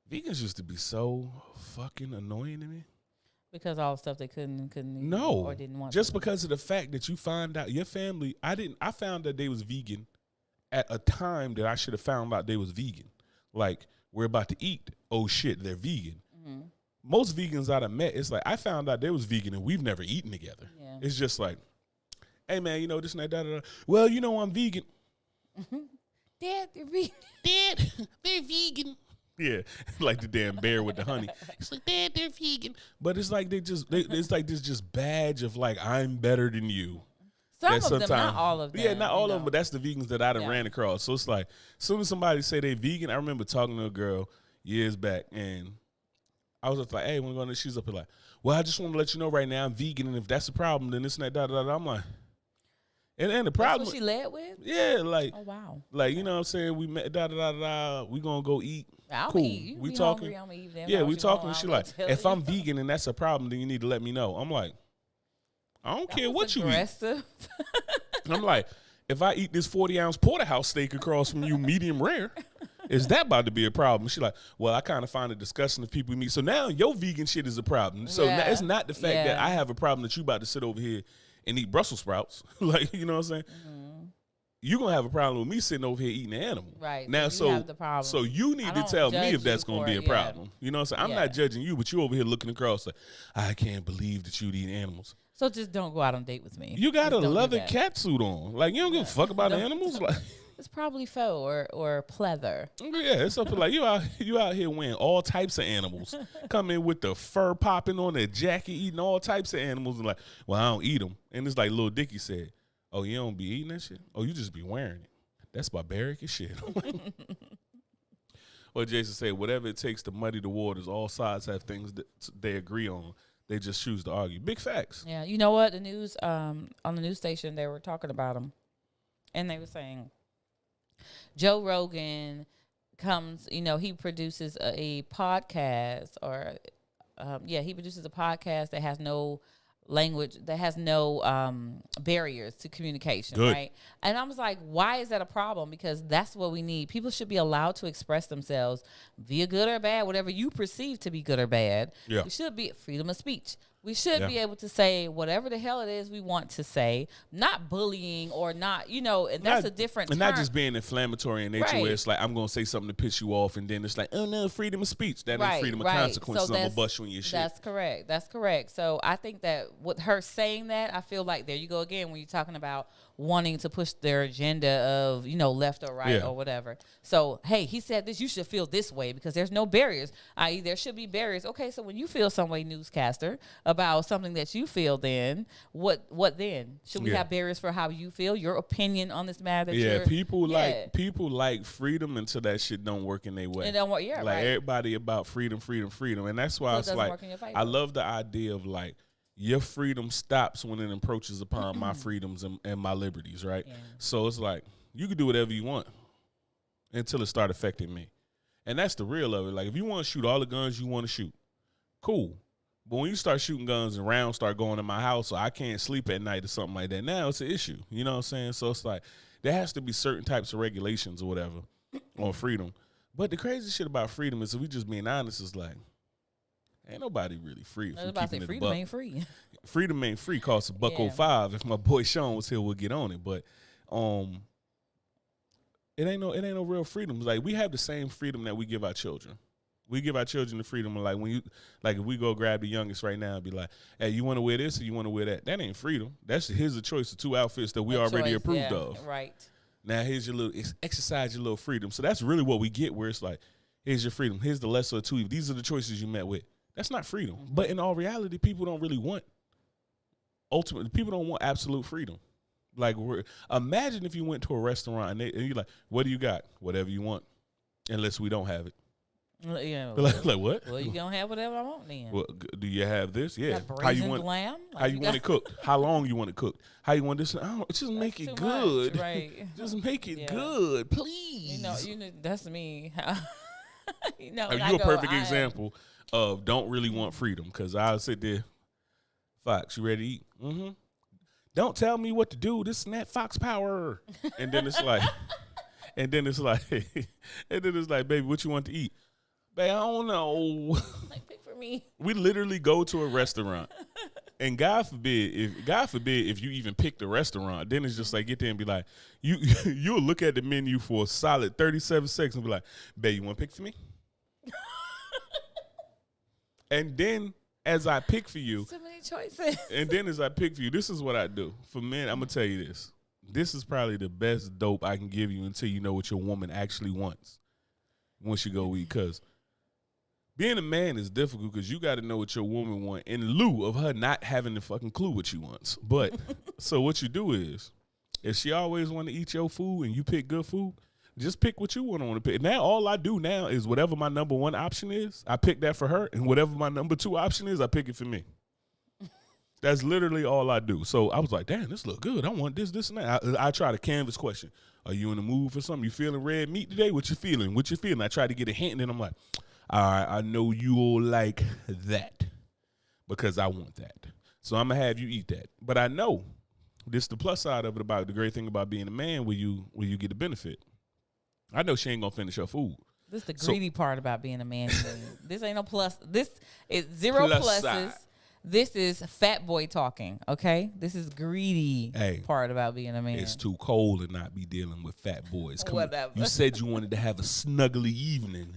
S2: vegans used to be so fucking annoying to me.
S1: Because all the stuff they couldn't eat
S2: No,
S1: or didn't want
S2: just
S1: to.
S2: because of the fact that you find out your family. I found that they was vegan at a time that I should have found out they was vegan. Like, we're about to eat. Oh shit, they're vegan. Mm-hmm. Most vegans I done met, it's like I found out they was vegan and we've never eaten together. Yeah. It's just like, hey man, you know this and that, da, da, da. Well, you know I'm vegan.
S1: Mm-hmm. Dad, they're vegan.
S3: Dad, they're vegan.
S2: Yeah, like the damn bear with the honey.
S3: It's like, Dad, they're vegan.
S2: But it's like it's like this just badge of like, I'm better than you.
S1: Some of them, not all of them.
S2: Yeah, not all of them, but that's the vegans that I done ran across. So it's like, as soon as somebody say they vegan, I remember talking to a girl years back, and I was just like, hey, when we're going to, she's up here like, well, I just want to let you know right now I'm vegan, and if that's a problem, then this and that, da, da, da. I'm like, and the problem.
S1: That's what she led with?
S2: Yeah, like,
S1: oh, wow.
S2: Like, you know what I'm saying? We met, da, da, da, da, we going to go eat.
S1: I'll
S2: cool.
S1: Eat.
S2: We talking.
S1: Hungry, eat
S2: yeah, we talking. She like, if I'm vegan and that's a problem, then you need to let me know. I'm like, I don't care what
S1: aggressive.
S2: You eat. I'm like, if I eat this 40-ounce porterhouse steak across from you, medium rare, is that about to be a problem? She like, well, I kind of find it disgusting if people meet. So now your vegan shit is a problem. So now it's not the fact that I have a problem that you about to sit over here and eat Brussels sprouts. Like, you know what I'm saying? Mm-hmm. You're going to have a problem with me sitting over here eating an animal.
S1: Right.
S2: Now, so you need to tell me if that's going to be a problem. You know what I'm saying? I'm not judging you, but you over here looking across like, I can't believe that you'd eat animals.
S1: So just don't go out on a date with me.
S2: You got a leather cat suit on. Like, you don't give a fuck about animals? Like,
S1: it's probably faux or pleather.
S2: Yeah, it's something like you out here wearing all types of animals. Come in with the fur popping on the jacket, eating all types of animals. And like, well, I don't eat them. And it's like Lil Dicky said, oh, you don't be eating that shit? Oh, you just be wearing it. That's barbaric as shit. Or Jason said, whatever it takes to muddy the waters, all sides have things that they agree on. They just choose to argue. Big facts.
S1: Yeah, you know what? The news, on the news station, they were talking about him. And they were saying, Joe Rogan comes, he produces a podcast he produces a podcast that has no language, that has no barriers to communication, right? And I was like, why is that a problem? Because that's what we need. People should be allowed to express themselves via good or bad, whatever you perceive to be good or bad. Yeah. It should be freedom of speech. We should be able to say whatever the hell it is we want to say, not bullying or not, and that's a different term.
S2: And not just being inflammatory in nature where it's like, I'm going to say something to piss you off, and then it's like, oh no, freedom of speech. That ain't freedom of consequences. So I'm going to bust you in your shit.
S1: That's correct. So I think that with her saying that, I feel like there you go again when you're talking about wanting to push their agenda of, left or right or whatever. So, hey, he said this, you should feel this way because there's no barriers, i.e. there should be barriers. Okay, so when you feel some way, newscaster, about something that you feel, then what then? Should we have barriers for how you feel, your opinion on this matter?
S2: People like freedom until that shit don't work in their way.
S1: It don't work,
S2: everybody about freedom. And that's why it's like, I love the idea of like, your freedom stops when it encroaches upon my freedoms and my liberties, right? Yeah. So it's like, you can do whatever you want until it start affecting me. And that's the real of it. Like, if you want to shoot all the guns you want to shoot, cool. But when you start shooting guns and rounds start going in my house, so I can't sleep at night or something like that, now it's an issue. You know what I'm saying? So it's like, there has to be certain types of regulations or whatever on freedom. But the crazy shit about freedom is, if we just being honest, is like, ain't nobody really free.
S1: I was about to say, freedom ain't free.
S2: Freedom ain't free. Costs $1.05. If my boy Sean was here, we'll get on it. But it ain't no real freedom. Like, we have the same freedom that we give our children. We give our children the freedom of, like, if we go grab the youngest right now and be like, hey, you want to wear this or you want to wear that? That ain't freedom. That's here's a choice of two outfits that we already approved of.
S1: Right.
S2: Now here's your little exercise your little freedom. So that's really what we get, where it's like, here's your freedom. Here's the lesser of two evils. These are the choices you met with. That's not freedom. Mm-hmm. But in all reality, people don't really want people don't want absolute freedom. Like, imagine if you went to a restaurant and you're like, what do you got? Whatever you want, unless we don't have it.
S1: Yeah.
S2: like what?
S1: Well, you gonna have whatever I want then.
S2: Well, do you have this? Yeah.
S1: How you want
S2: lamb? How you want it cooked? How long you want it cooked? How you want this? Just make it good.
S1: Much, right.
S2: Just make it good, please.
S1: You know, that's me. You know,
S2: You a perfect example of don't really want freedom, because I'll sit there, Fox, you ready to eat? Mm-hmm. Don't tell me what to do. This and that Fox power. And then it's like, and then it's like, baby, what you want to eat? Babe, I don't know.
S1: Like, pick for me.
S2: We literally go to a restaurant. And God forbid if you even pick the restaurant, then it's just like get there and be like, you'll look at the menu for a solid 37 seconds and be like, babe, you want to pick for me? And then as I pick for you,
S1: so many choices.
S2: And then as I pick for you, this is what I do. For men, I'm gonna tell you this. This is probably the best dope I can give you until you know what your woman actually wants once you go eat. Because being a man is difficult because you got to know what your woman wants in lieu of her not having the fucking clue what she wants. But so what you do is, if she always want to eat your food and you pick good food, just pick what you want to pick. Now all I do now is whatever my number one option is, I pick that for her, and whatever my number two option is, I pick it for me. That's literally all I do. So I was like, damn, this look good. I want this, and that. I try to canvas question. Are you in the mood for something? You feeling red meat today? What you feeling? What you feeling? I try to get a hint, and then I'm like, all right, I know you'll like that because I want that. So I'm going to have you eat that. But I know this the plus side of it, about the great thing about being a man where you get a benefit. I know she ain't going to finish her food.
S1: This is the greedy part about being a man. This ain't no plus. This is zero pluses. Side. This is fat boy talking, okay? This is greedy part about being a man.
S2: It's too cold to not be dealing with fat boys. Come
S1: Whatever.
S2: On. You said you wanted to have a snuggly evening,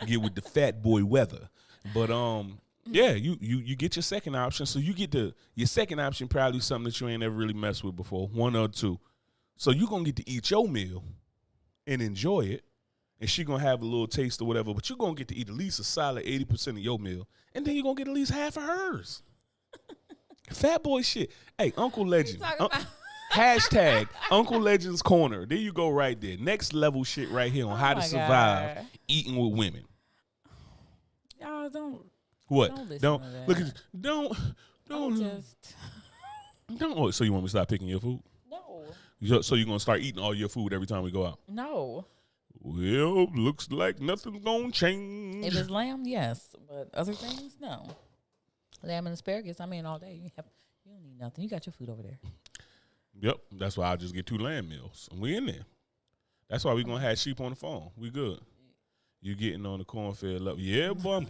S2: get with the fat boy weather. But yeah, you get your second option. So you get your second option, probably something that you ain't ever really messed with before, one or two. So you're going to get to eat your meal and enjoy it, and she going to have a little taste or whatever, but you're going to get to eat at least a solid 80% of your meal, and then you're going to get at least half of hers. Fat boy shit. Hey, Uncle Legend. Hashtag Uncle Legend's Corner. There you go right there. Next level shit right here on how to survive eating with women.
S1: Y'all don't.
S2: What?
S1: Don't
S2: look at don't. Oh, so you want me to stop picking your food?
S1: No.
S2: So you're going to start eating all your food every time we go out?
S1: No.
S2: Well, looks like nothing's going to change.
S1: If it's lamb, yes. But other things, no. Lamb and asparagus, I'm in all day. You don't need nothing. You got your food over there.
S2: Yep. That's why I just get 2 lamb meals. And we in there. That's why we going to have sheep on the phone. We good. You getting on the corn-fed level. Yeah, boy, I'm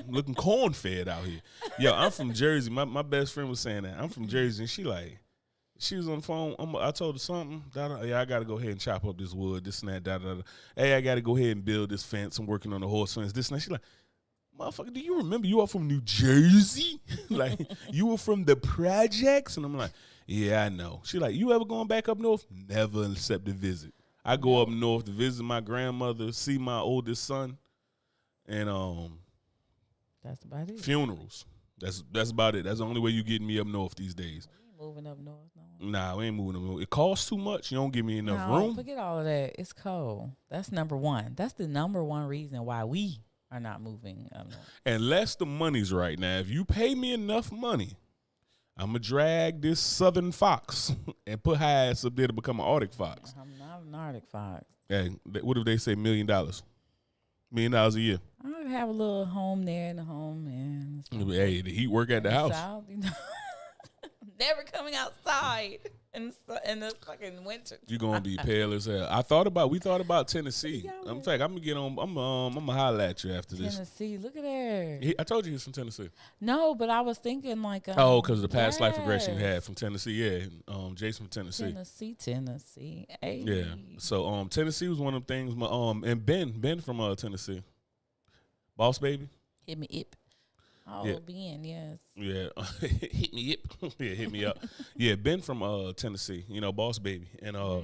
S2: looking corn-fed out here. Yo, I'm from Jersey. My best friend was saying that. I'm from Jersey, and she was on the phone. I told her something. Yeah, I got to go ahead and chop up this wood, this and that, da. Hey, I got to go ahead and build this fence. I'm working on the horse fence, this and that. She's like, motherfucker, do you remember you are from New Jersey? Like, you were from the projects? And I'm like, yeah, I know. She like, you ever going back up north? Never except to visit. I go up north to visit my grandmother, see my oldest son, and
S1: that's about it.
S2: Funerals. That's about it. That's the only way you getting me up north these days.
S1: We ain't moving up north, no.
S2: Nah, we ain't moving up north. It costs too much. You don't give me enough room.
S1: Forget all of that. It's cold. That's number one. That's the number one reason why we are not moving up north.
S2: Unless the money's right. Now, if you pay me enough money, I'm going to drag this southern fox and put her ass up there to become an Arctic fox.
S1: I'm not an Arctic fox.
S2: Hey, what if they say $1 million? $1 million a year.
S1: I have a little home there in the home, man.
S2: Hey, the heat work at the house.
S1: South, you know. Never coming outside in the fucking winter.
S2: You're gonna be pale as hell. We thought about Tennessee. In fact, I'm gonna get on. I'm gonna holler at you after this.
S1: Tennessee, look at her.
S2: I told you he's from Tennessee.
S1: No, but I was thinking like.
S2: Because of the past life regression you had from Tennessee. Yeah, Jason from Tennessee.
S1: Tennessee. Hey.
S2: Yeah. So Tennessee was one of them things. And Ben from Tennessee. Boss baby.
S1: Hit me Ep. Oh,
S2: yeah.
S1: Ben, yes.
S2: Yeah. Hit me up. Yeah, hit me up. Yeah, Ben from Tennessee, boss baby. And I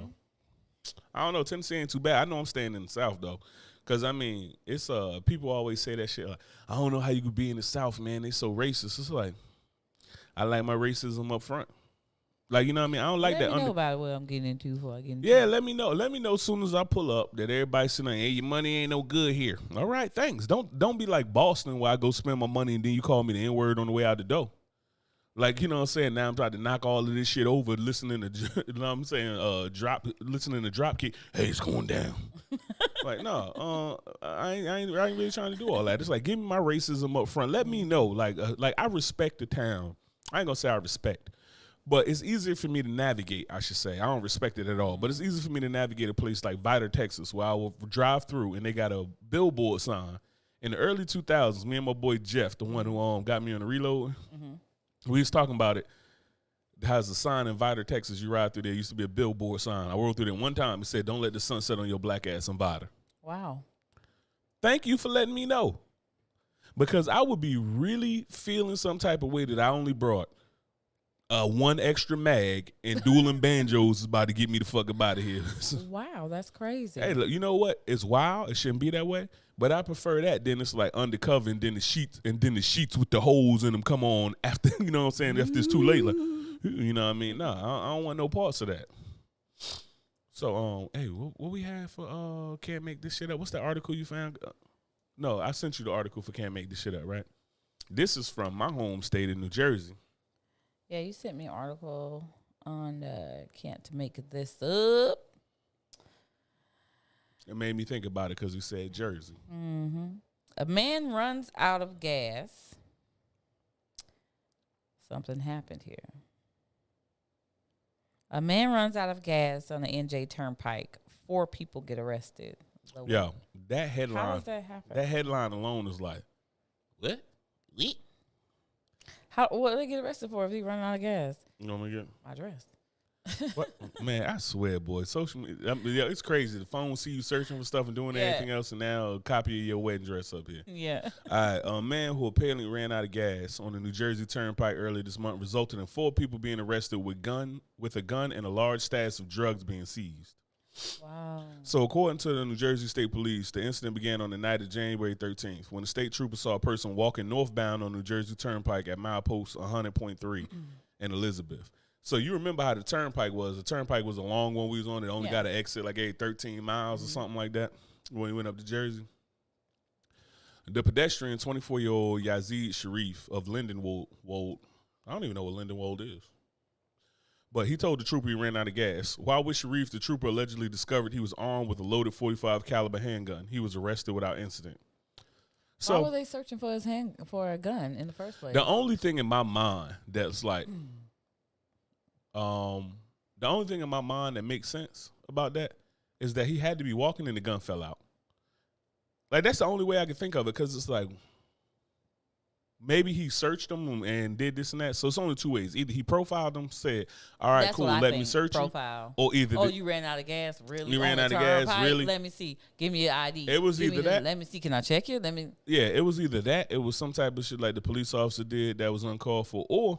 S2: don't know, Tennessee ain't too bad. I know I'm staying in the South though. Cause I mean, it's people always say that shit like, I don't know how you could be in the South, man. They so racist. It's like, I like my racism up front. Like, you know what I mean? I don't like that.
S1: Let me know about what I'm getting into before I get into
S2: it. Let me know. Let me know as soon as I pull up that everybody's saying, hey, your money ain't no good here. All right, thanks. Don't be like Boston where I go spend my money and then you call me the N-word on the way out the door. Like, you know what I'm saying? Now I'm trying to knock all of this shit over listening to, you know what I'm saying, listening to Dropkick. Hey, it's going down. Like, no, I ain't really trying to do all that. It's like, give me my racism up front. Let me know. Like I respect the town. I ain't gonna say I respect, but it's easier for me to navigate. I should say I don't respect it at all, but it's easier for me to navigate a place like Vidor, Texas, where I will drive through and they got a billboard sign. In the early 2000s, me and my boy Jeff, the one who got me on the reload, we was talking about it. It has a sign in Vidor, Texas. You ride through there. Used to be a billboard sign. I rode through there one time. It said, "Don't let the sun set on your black ass in Vidor."
S1: Wow.
S2: Thank you for letting me know, because I would be really feeling some type of way that I only brought one extra mag and dueling banjos is about to get me the fuck up out of here.
S1: Wow, that's crazy.
S2: Hey, look, you know what? It's wild. It shouldn't be that way. But I prefer that. Then it's like undercover, and then the sheets with the holes in them come on after. You know what I'm saying? After it's too late, like, you know what I mean? No, I don't want no parts of that. So, hey, what we have for Can't Make This Shit Up? What's the article you found? No, I sent you the article for Can't Make This Shit Up, right? This is from my home state of New Jersey.
S1: Yeah, you sent me an article on Can't Make This Up.
S2: It made me think about it because he said Jersey.
S1: Mm-hmm. A man runs out of gas. Something happened here. A man runs out of gas on the NJ Turnpike. 4 people get arrested.
S2: Yeah, that headline.
S1: How does that happen?
S2: That headline alone is like,
S3: What? What?
S1: What do they get arrested for if he run out of gas?
S2: you know what I mean?
S1: My dress.
S2: What? Man, I swear, boy, social media, yeah, it's crazy. The phone see you searching for stuff and doing anything else, and now a copy of your wedding dress up here.
S1: Yeah.
S2: All right, a man who apparently ran out of gas on the New Jersey Turnpike earlier this month resulted in 4 people being arrested with a gun and a large stash of drugs being seized.
S1: Wow.
S2: So according to the New Jersey State Police, the incident began on the night of January 13th when the state trooper saw a person walking northbound on New Jersey Turnpike at milepost 100.3 in Elizabeth. So you remember how the Turnpike was. The Turnpike was a long one we was on. It only got an exit like every 13 miles or something like that when we went up to Jersey. The pedestrian, 24-year-old Yazid Sharif of Lindenwold, I don't even know what Lindenwold is. But he told the trooper he ran out of gas. While with Sharif, the trooper allegedly discovered he was armed with a loaded .45 caliber handgun. He was arrested without incident. So
S1: why were they searching for for a gun in the first place?
S2: the only thing in my mind that's like, the only thing in my mind that makes sense about that is that he had to be walking and the gun fell out. Like, that's the only way I can think of it, because it's like, maybe he searched them and did this and that. So it's only 2 ways. Either he profiled them, said, all right,
S1: That's
S2: cool, let me search
S1: profile.
S2: you. Or either
S1: you ran out of gas, really?
S2: You ran
S1: On
S2: out
S1: the
S2: of gas,
S1: turnpike?
S2: really?
S1: Let me see. Give me your ID.
S2: It was
S1: Give
S2: either
S1: me
S2: that.
S1: Let me see. Can I check you? Let me.
S2: Yeah, it was either that. It was some type of shit like the police officer did that was uncalled for. Or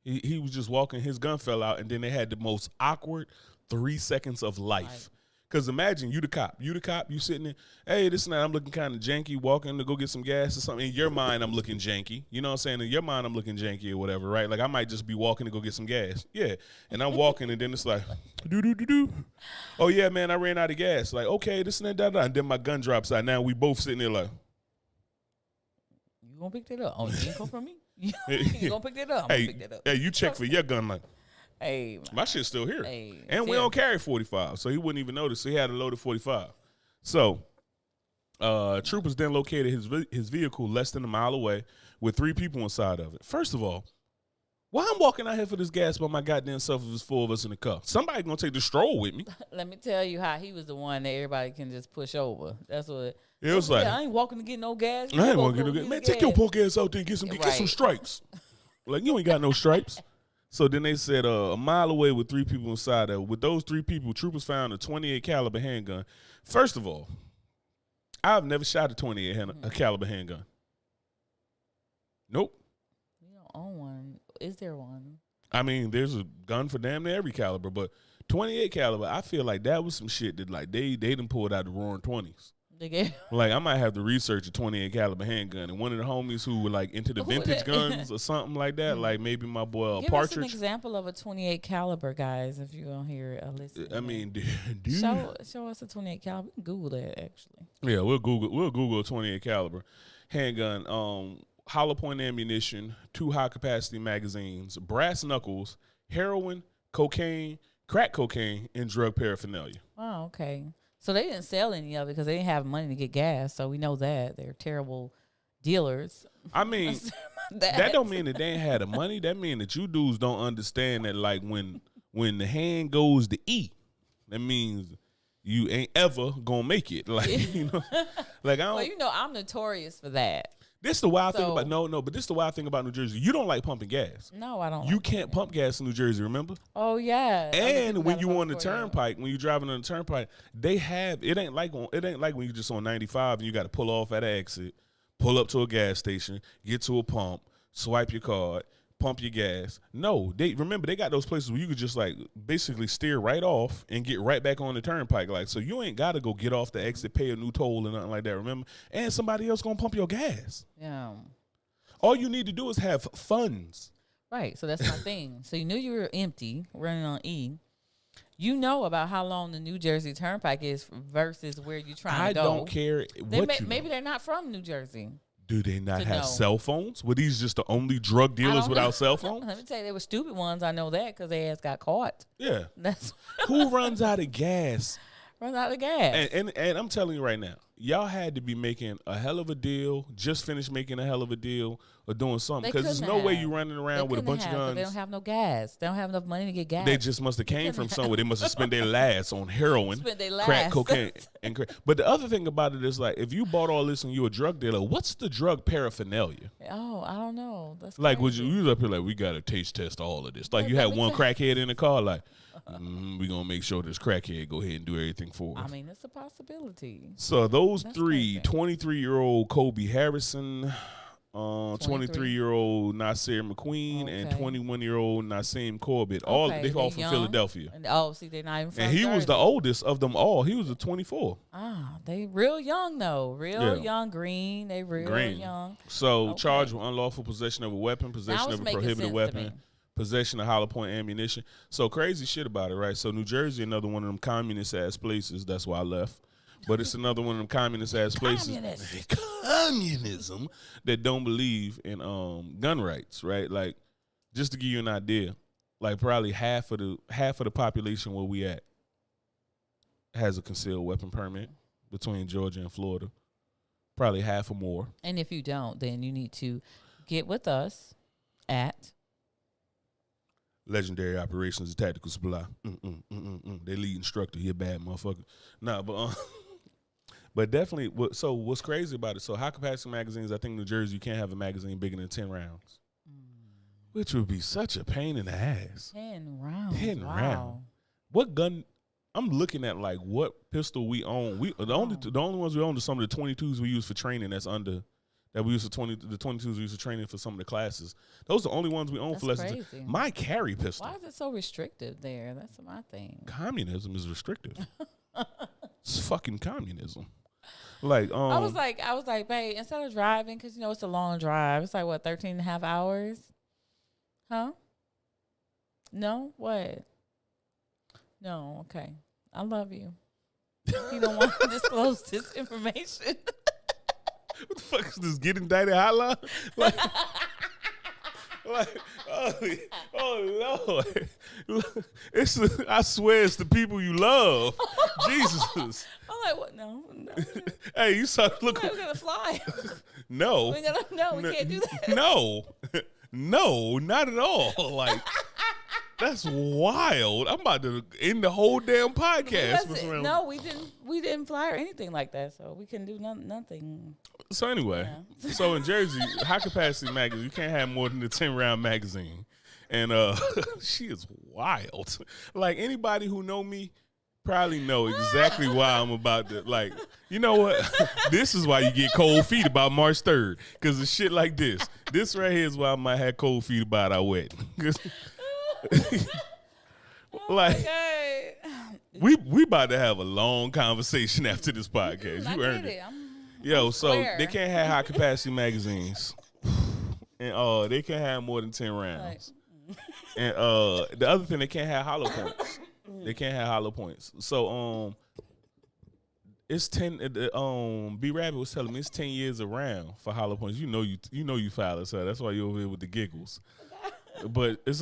S2: he was just walking, his gun fell out, and then they had the most awkward 3 seconds of life. Because imagine you the cop, you sitting there, hey, this and that, I'm looking kind of janky, walking to go get some gas or something. In your mind, I'm looking janky. You know what I'm saying? In your mind, I'm looking janky or whatever, right? Like, I might just be walking to go get some gas. Yeah. And I'm walking, and then it's like, do. Oh, yeah, man, I ran out of gas. Like, okay, this and that, and then my gun drops out. Now we both sitting there like,
S1: You gonna pick that up? Oh, you ain't come from me? You gonna pick that up? I'm
S2: hey,
S1: gonna pick that up.
S2: hey, you check for your gun, like,
S1: Hey,
S2: my shit's still here.
S1: Hey,
S2: and we don't carry 45, so he wouldn't even notice. So he had a loaded 45. So troopers then located his vehicle less than a mile away with 3 people inside of it. First of all, why I'm walking out here for this gas by my goddamn self if there's 4 of us in the car? Somebody gonna take the stroll with me.
S1: Let me tell you how he was the one that everybody can just push over. That's what
S2: it was like.
S1: I ain't walking to get no gas.
S2: I ain't want to get no gas. Man, take your punk ass out there and get some stripes. Like, you ain't got no stripes. So then they said a mile away with 3 people inside of it. With those 3 people, troopers found a .28 caliber handgun. First of all, I've never shot a .28 caliber handgun. Nope.
S1: You don't own one. Is there one?
S2: I mean, there's a gun for damn near every caliber, but .28 caliber, I feel like that was some shit that, like, they done pulled out the roaring 20s. Like, I might have to research a .28 caliber handgun. And one of the homies who were like into the vintage guns or something like that, like maybe my boy
S1: Give
S2: Partridge.
S1: us an example of a .28 caliber, guys, if you're gonna hear a listen.
S2: I mean,
S1: show us a .28 caliber. We can Google that actually.
S2: Yeah, we'll Google a .28 caliber handgun. Hollow point ammunition, 2 high capacity magazines, brass knuckles, heroin, cocaine, crack cocaine, and drug paraphernalia.
S1: Oh, okay. So they didn't sell any of it because they didn't have money to get gas. So we know that they're terrible dealers.
S2: I mean, that don't mean that they ain't had the money. That mean that you dudes don't understand that, like, when the hand goes to eat, that means you ain't ever gonna make it. Like, you know, like, I don't.
S1: Well, you know, I'm notorious for that.
S2: This is the wild thing about but this is the wild thing about New Jersey. You don't like pumping gas.
S1: No, I don't.
S2: You can't pump gas in New Jersey, remember?
S1: Oh yeah.
S2: And when you on the turnpike, when you driving on the turnpike, they have it ain't like when you just on 95 and you got to pull off at an exit, pull up to a gas station, get to a pump, swipe your card, pump your gas. No, they got those places where you could just like basically steer right off and get right back on the turnpike. Like, so you ain't got to go get off the exit, pay a new toll or nothing like that. Remember, and somebody else gonna pump your gas.
S1: Yeah.
S2: All you need to do is have funds.
S1: Right. So that's my thing. So you knew you were empty, running on E. You know about how long the New Jersey Turnpike is versus where you're trying to go.
S2: I don't care
S1: maybe they're not from New Jersey.
S2: Do they not have cell phones? Were these just the only drug dealers without cell phones?
S1: Let me tell you, they were stupid ones. I know that because their ass got caught.
S2: Yeah.
S1: That's
S2: who runs out of gas?
S1: Runs out of gas.
S2: And I'm telling you right now, y'all had to be making a hell of a deal, just finished making a hell of a deal, or doing something. Because there's no way you running around with a bunch of guns.
S1: They don't have no gas. They don't have enough money to get gas.
S2: They just must have came from somewhere. They must have spent their last on heroin, crack cocaine, and crack. But the other thing about it is, like, if you bought all this and you're a drug dealer, what's the drug paraphernalia?
S1: Oh, I don't know. That's
S2: like,
S1: crazy.
S2: would you was up here like, we got to taste test all of this? Like, you had one crackhead in the car, like, we going to make sure this crackhead go ahead and do everything for us.
S1: I mean, it's a possibility.
S2: So those three, 23-year-old Kobe Harrison, 23-year-old Nasir McQueen, and 21-year-old Nassim Corbett, they all from Philadelphia.
S1: And, see, they're not even from
S2: And he
S1: Jersey.
S2: was the oldest of them all. He was a 24.
S1: Ah, they real young, though. Young, green. They real young.
S2: So charged with unlawful possession of a weapon, possession of a prohibited weapon, possession of hollow point ammunition. So crazy shit about it, right? So New Jersey, another one of them communist-ass places. That's why I left. But it's another one of them communist-ass places. Communism that don't believe in gun rights, right? Like, just to give you an idea, like probably half of the population where we at has a concealed weapon permit between Georgia and Florida. Probably half or more.
S1: And if you don't, then you need to get with us at
S2: Legendary Operations and Tactical Supply. They lead instructor. He a bad motherfucker. Nah, but definitely. So what's crazy about it? So high capacity magazines. I think New Jersey you can't have a magazine bigger than 10 rounds, which would be such a pain in the ass.
S1: 10 rounds.
S2: 10 rounds. What gun? I'm looking at like what pistol we own. The only ones we own are some of the 22s we use for training. That we use for the 22s we use for training for some of the classes. Those are the only ones we own for lessons. My carry pistol.
S1: Why is it so restrictive there? That's my thing.
S2: Communism is restrictive. It's fucking communism. Like
S1: I was like, babe, instead of driving, because you know it's a long drive. It's like what, 13 and a half hours? Huh? No? What? No, okay. I love you. You don't want to disclose this information.
S2: What the fuck is this Get Indicted hotline? Oh Lord. I swear it's the people you love. Jesus.
S1: I'm like, what? No.
S2: Hey, you start looking.
S1: We're going to fly.
S2: No.
S1: We can't do that.
S2: No, not at all. Like, that's wild. I'm about to end the whole damn podcast.
S1: No, we didn't fly or anything like that, so we couldn't do nothing.
S2: So anyway, so in Jersey, high capacity magazine, you can't have more than a 10-round magazine. And she is wild. Like, anybody who know me probably know exactly why I'm about to, like, you know what? This is why you get cold feet about March 3rd. Because of shit like this. This right here is why I might have cold feet about our wedding. Like, we about to have a long conversation after this podcast. You earned it. Yo, so they can't have high capacity magazines, and they can't have more than 10 rounds. And the other thing, they can't have hollow points. They can't have hollow points. So it's 10. B Rabbit was telling me it's 10 years around for hollow points. You know you foul as hell. That's why you're over here with the giggles. But it's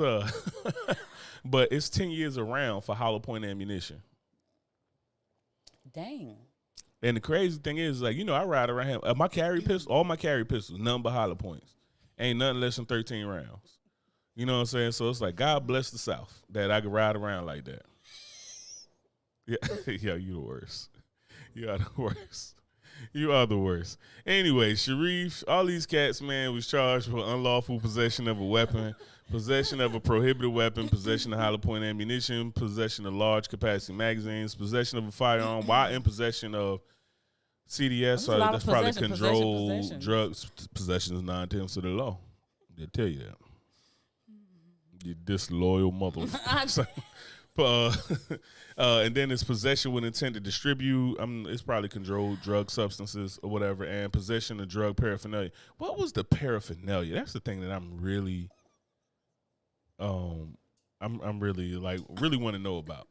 S2: but it's 10 years around for hollow point ammunition.
S1: Dang.
S2: And the crazy thing is, like, I ride around here. My carry pistol, all my carry pistols, none but hollow points. Ain't nothing less than 13 rounds. You know what I'm saying? So it's like, God bless the South that I can ride around like that. Yeah, yeah, you the worst. You are the worst. You are the worst. Anyway, Sharif, all these cats, man, was charged with unlawful possession of a weapon, possession of a prohibited weapon, possession of hollow point ammunition, possession of large capacity magazines, possession of a firearm while in possession of CDS. So that's probably controlled drugs. Possession is 9/10 of the law. They tell you that. You disloyal motherfucker. And then it's possession with intent to distribute. It's probably controlled drug substances or whatever, and possession of drug paraphernalia. What was the paraphernalia? That's the thing that I'm really, I'm really really want to know about.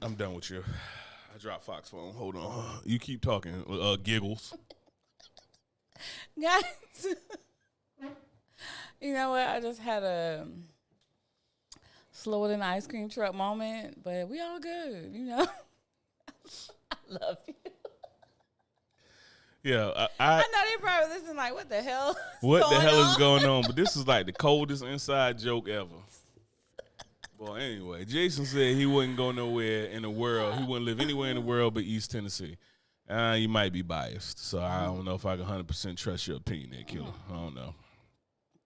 S2: I'm done with you. I dropped Fox phone. Hold on. You keep talking. Giggles.
S1: Guys, you know what? I just had a slower than ice cream truck moment, but we all good, I love you.
S2: Yeah,
S1: I know they probably listening like, what the hell?
S2: What the hell is going on? But this is like the coldest inside joke ever. Well, anyway, Jason said he wouldn't go nowhere in the world. He wouldn't live anywhere in the world but East Tennessee. You might be biased, so I don't know if I can 100% trust your opinion there, Killer. I don't know.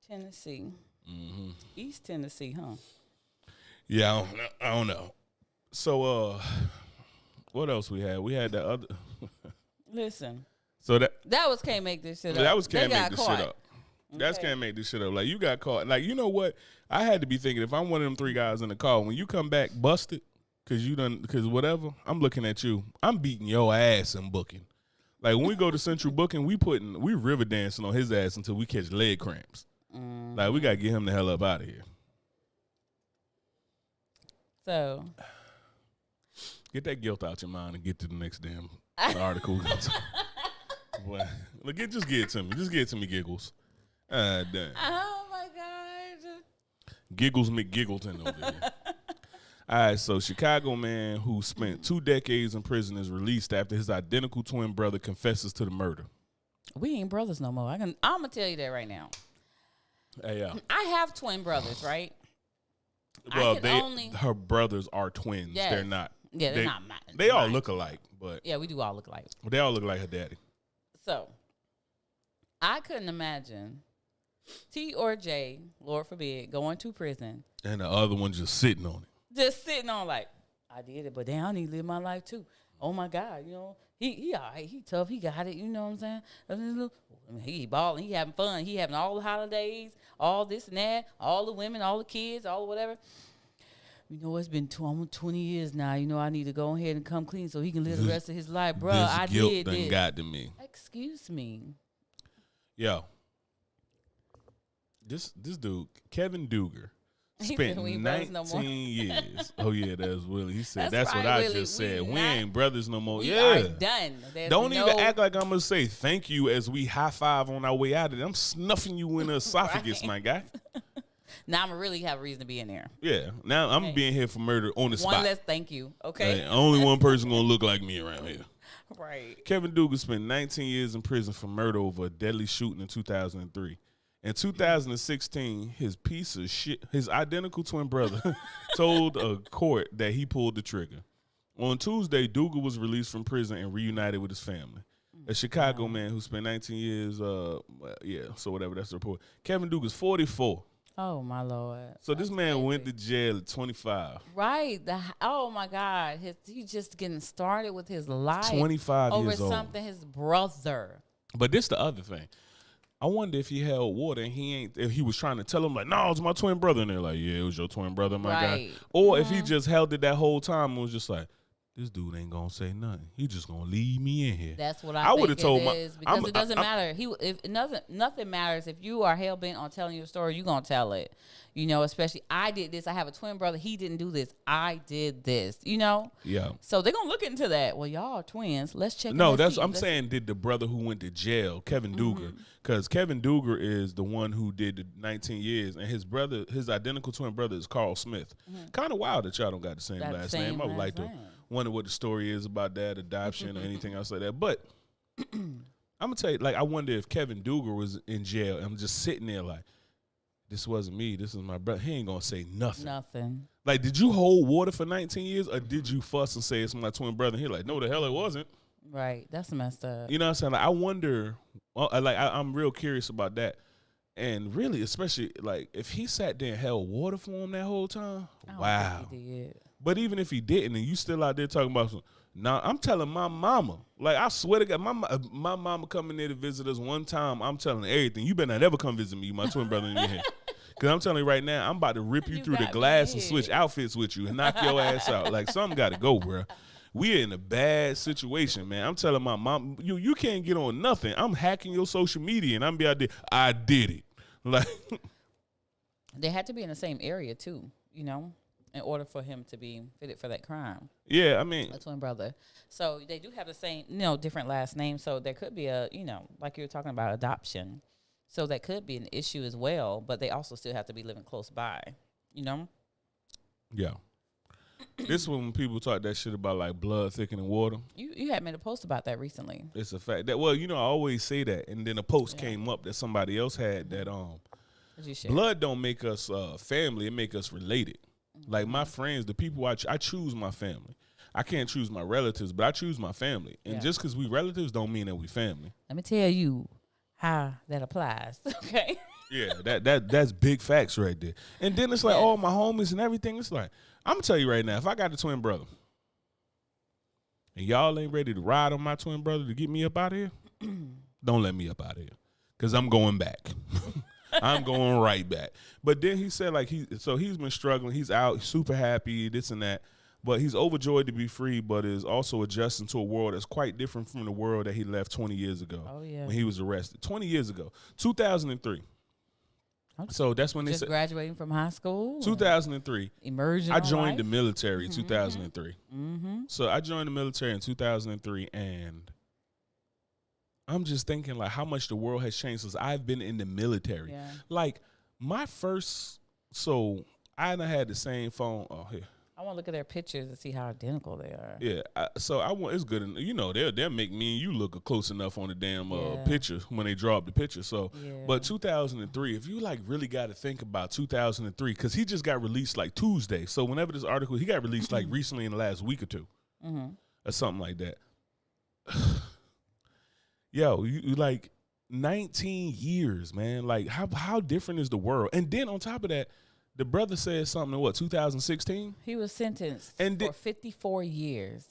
S1: Tennessee. Mm-hmm. East Tennessee, huh?
S2: Yeah, I don't know. So, what else we had? We had that other.
S1: Listen.
S2: So that
S1: was can't make this shit up.
S2: That was can't make this shit up.
S1: Okay.
S2: That's can't make this shit up. Like, you got caught. Like, you know what? I had to be thinking, if I'm one of them three guys in the car, when you come back busted, because whatever, I'm looking at you. I'm beating your ass in booking. Like, when we go to Central Booking, we river dancing on his ass until we catch leg cramps. Mm-hmm. Like, we got to get him the hell up out of here.
S1: So,
S2: get that guilt out your mind and get to the next damn article. Look, just get it to me. Just get it to me, Giggles. Damn.
S1: Oh, my God.
S2: Giggles McGiggleton over there. All right, so Chicago man who spent 2 decades in prison is released after his identical twin brother confesses to the murder.
S1: We ain't brothers no more. I'm going to tell you that right now.
S2: Hey, yeah.
S1: I have twin brothers, right?
S2: Well, her brothers are twins.
S1: Yes.
S2: They're not.
S1: Yeah, they're not mine.
S2: They all look alike, but
S1: yeah, we do all look alike.
S2: They all look like her daddy.
S1: So, I couldn't imagine T or J, Lord forbid, going to prison.
S2: And the other one just sitting on it.
S1: Just sitting on like, I did it, but damn, I need to live my life too. Oh my God, he all right, he tough, he got it, you know what I'm saying? He balling, he having fun, he having all the holidays, all this and that, all the women, all the kids, all whatever. It's been almost 20 years now. I need to go ahead and come clean so he can live the rest of his life. Bro, I
S2: guilt
S1: did
S2: done
S1: this.
S2: Got to me.
S1: Excuse me.
S2: Yo. This dude, Kevin Duger, spent 19 years. Oh, yeah, that's Willie. He said, that's right, what I Willie, just said. We ain't brothers no more.
S1: We are done.
S2: Don't even act like I'm going to say thank you as we high five on our way out of there. I'm snuffing you in the esophagus, right. My guy.
S1: Now I'm going to really have a reason to be in there.
S2: Yeah. Now I'm being here for murder on the spot.
S1: One less thank you, okay?
S2: Only one person going to look like me around here.
S1: Right.
S2: Kevin Dugan spent 19 years in prison for murder over a deadly shooting in 2003. In 2016, his piece of shit, his identical twin brother, told a court that he pulled the trigger. On Tuesday, Dugan was released from prison and reunited with his family. A Chicago man who spent 19 years, so whatever, that's the report. Kevin Dugan's 44.
S1: Oh, my Lord.
S2: So this man went to jail at 25.
S1: Right. Oh, my God. He's just getting started with his life.
S2: 25 years old.
S1: Over something his brother.
S2: But this the other thing. I wonder if he held water and if he was trying to tell him, like, no, it's my twin brother. And they're like, yeah, it was your twin brother, my guy. Or if he just held it that whole time and was just like, this dude ain't gonna say nothing. He just gonna leave me in here.
S1: That's what I would have told because it doesn't matter. Nothing matters if you are hell bent on telling your story. You gonna tell it. Especially I did this. I have a twin brother. He didn't do this. I did this. Yeah. So they're gonna look into that. Well, y'all are twins. Let's check.
S2: No, I'm saying did the brother who went to jail, Kevin Duger, because Kevin Duger is the one who did the 19 years, and his identical twin brother is Carl Smith. Kind of wild that y'all don't got the same last name. I would like to wonder what the story is about that adoption or anything else like that. But I'm gonna tell you, like, I wonder if Kevin Duger was in jail and I'm just sitting there like, this wasn't me. This is my brother. He ain't gonna say nothing.
S1: Nothing.
S2: Like, did you hold water for 19 years or did you fuss and say it's my twin brother? And he like, no, the hell it wasn't.
S1: Right. That's messed up.
S2: You know what I'm saying? Like, I wonder. Well, I'm real curious about that. And really, especially like if he sat there and held water for him that whole time.
S1: I don't
S2: Wow.
S1: think he did.
S2: But even if he didn't, and you still out there talking about some, now I'm telling my mama, like I swear to God, my mama come in there to visit us one time. I'm telling her everything. You better not ever come visit me, my twin brother in your head. Because I'm telling you right now, I'm about to rip you through the glass and switch outfits with you and knock your ass out. Like, something got to go, bro. We in a bad situation, man. I'm telling my mom, you can't get on nothing. I'm hacking your social media, and I'm be out there. I did it. Like,
S1: they had to be in the same area too, you know, in order for him to be fitted for that crime.
S2: Yeah, I mean,
S1: a twin brother. So they do have the same, different last names. So there could be a, like you were talking about adoption. So that could be an issue as well, but they also still have to be living close by,
S2: Yeah. This when people talk that shit about like blood thicker than water.
S1: You had made a post about that recently.
S2: It's a fact that, I always say that, and then a post came up that somebody else had that blood don't make us family, it make us related. Mm-hmm. Like my friends, the people I choose my family. I can't choose my relatives, but I choose my family. And just because we relatives don't mean that we family.
S1: Let me tell you how that applies. Okay.
S2: Yeah, that's big facts right there. And then it's like all my homies and everything. It's like, I'm gonna tell you right now, if I got a twin brother and y'all ain't ready to ride on my twin brother to get me up out of here, don't let me up out of here. Cause I'm going back. I'm going right back. But then he said like he's been struggling. He's out, super happy, this and that. But he's overjoyed to be free, but is also adjusting to a world that's quite different from the world that he left 20 years ago.
S1: Oh, yeah.
S2: When he was arrested. 20 years ago. 2003. Okay. So that's when
S1: just graduating from high school.
S2: 2003.
S1: Emerging.
S2: I joined the military in 2003.
S1: Mm-hmm.
S2: So I joined the military in 2003, and I'm just thinking like how much the world has changed since I've been in the military.
S1: Yeah.
S2: Like my first, so I done had the same phone. Oh, here.
S1: I want to look at their pictures and see how identical they are.
S2: Yeah, it's good. They'll make me and you look close enough on the damn picture when they draw up the picture. So, but 2003, if you like really got to think about 2003, because he just got released like Tuesday. So whenever this article, he got released like recently in the last week or two, or something like that. Yo, you like 19 years, man. Like how different is the world? And then on top of that, the brother said something in 2016?
S1: He was sentenced for 54 years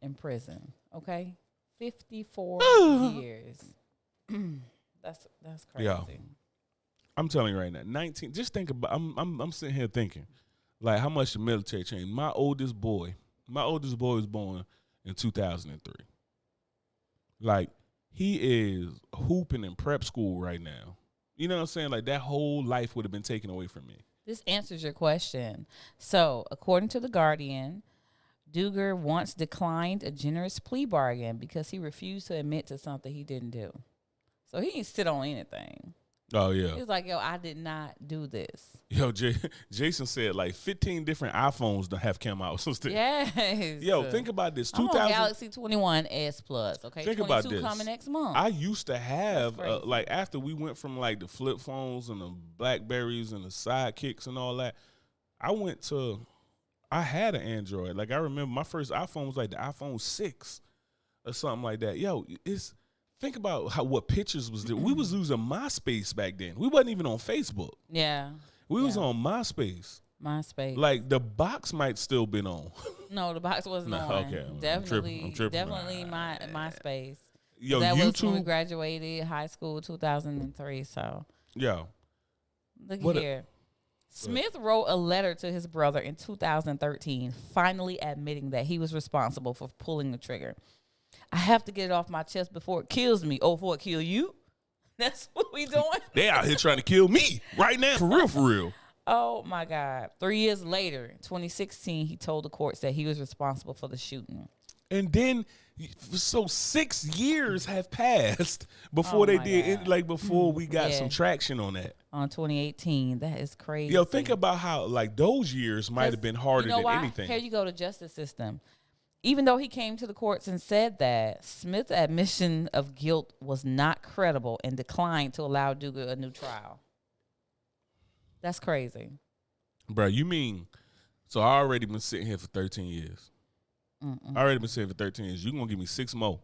S1: in prison. Okay? 54 years. That's crazy.
S2: Yeah. I'm telling you right now, 19. Just think about. I'm sitting here thinking, like how much the military changed. My oldest boy was born in 2003. Like he is hooping in prep school right now. You know what I'm saying? Like that whole life would have been taken away from me.
S1: This answers your question. So, according to The Guardian, Duger once declined a generous plea bargain because he refused to admit to something he didn't do. So, he didn't sit on anything.
S2: Oh, yeah.
S1: He was like, yo, I did not do this.
S2: Yo, Jason said like 15 different iPhones that have come out since then.
S1: Yes.
S2: Yo, think about this.
S1: I'm on Galaxy 21 S Plus, okay?
S2: Think about this.
S1: coming next month.
S2: I used to have, like after we went from like the flip phones and the Blackberries and the Sidekicks and all that, I had an Android. Like I remember my first iPhone was like the iPhone 6 or something like that. Yo, think about what pictures was there. We was using MySpace back then. We wasn't even on Facebook.
S1: Yeah.
S2: We was on MySpace. Like the box might still been on.
S1: No, the box wasn't on.
S2: Okay.
S1: Definitely,
S2: I'm tripping.
S1: Definitely MySpace.
S2: Yo,
S1: that
S2: YouTube
S1: was when we graduated high school 2003. So
S2: yeah.
S1: Look here. Smith wrote a letter to his brother in 2013, finally admitting that he was responsible for pulling the trigger. I have to get it off my chest before it kills me. Oh, before it kill you? That's what we doing?
S2: They out here trying to kill me right now. For real.
S1: Oh, my God. 3 years later, 2016, he told the courts that he was responsible for the shooting.
S2: And then, so 6 years have passed before they did it, like before we got some traction on that.
S1: On 2018. That is crazy.
S2: Yo, think about how, like, those years might have been harder than anything.
S1: Here you go to justice system. Even though he came to the courts and said that, Smith's admission of guilt was not credible and declined to allow Duga a new trial. That's crazy.
S2: Bro, you mean, so I already been sitting here for 13 years. I already been sitting for 13 years. You're going to give me 6 more.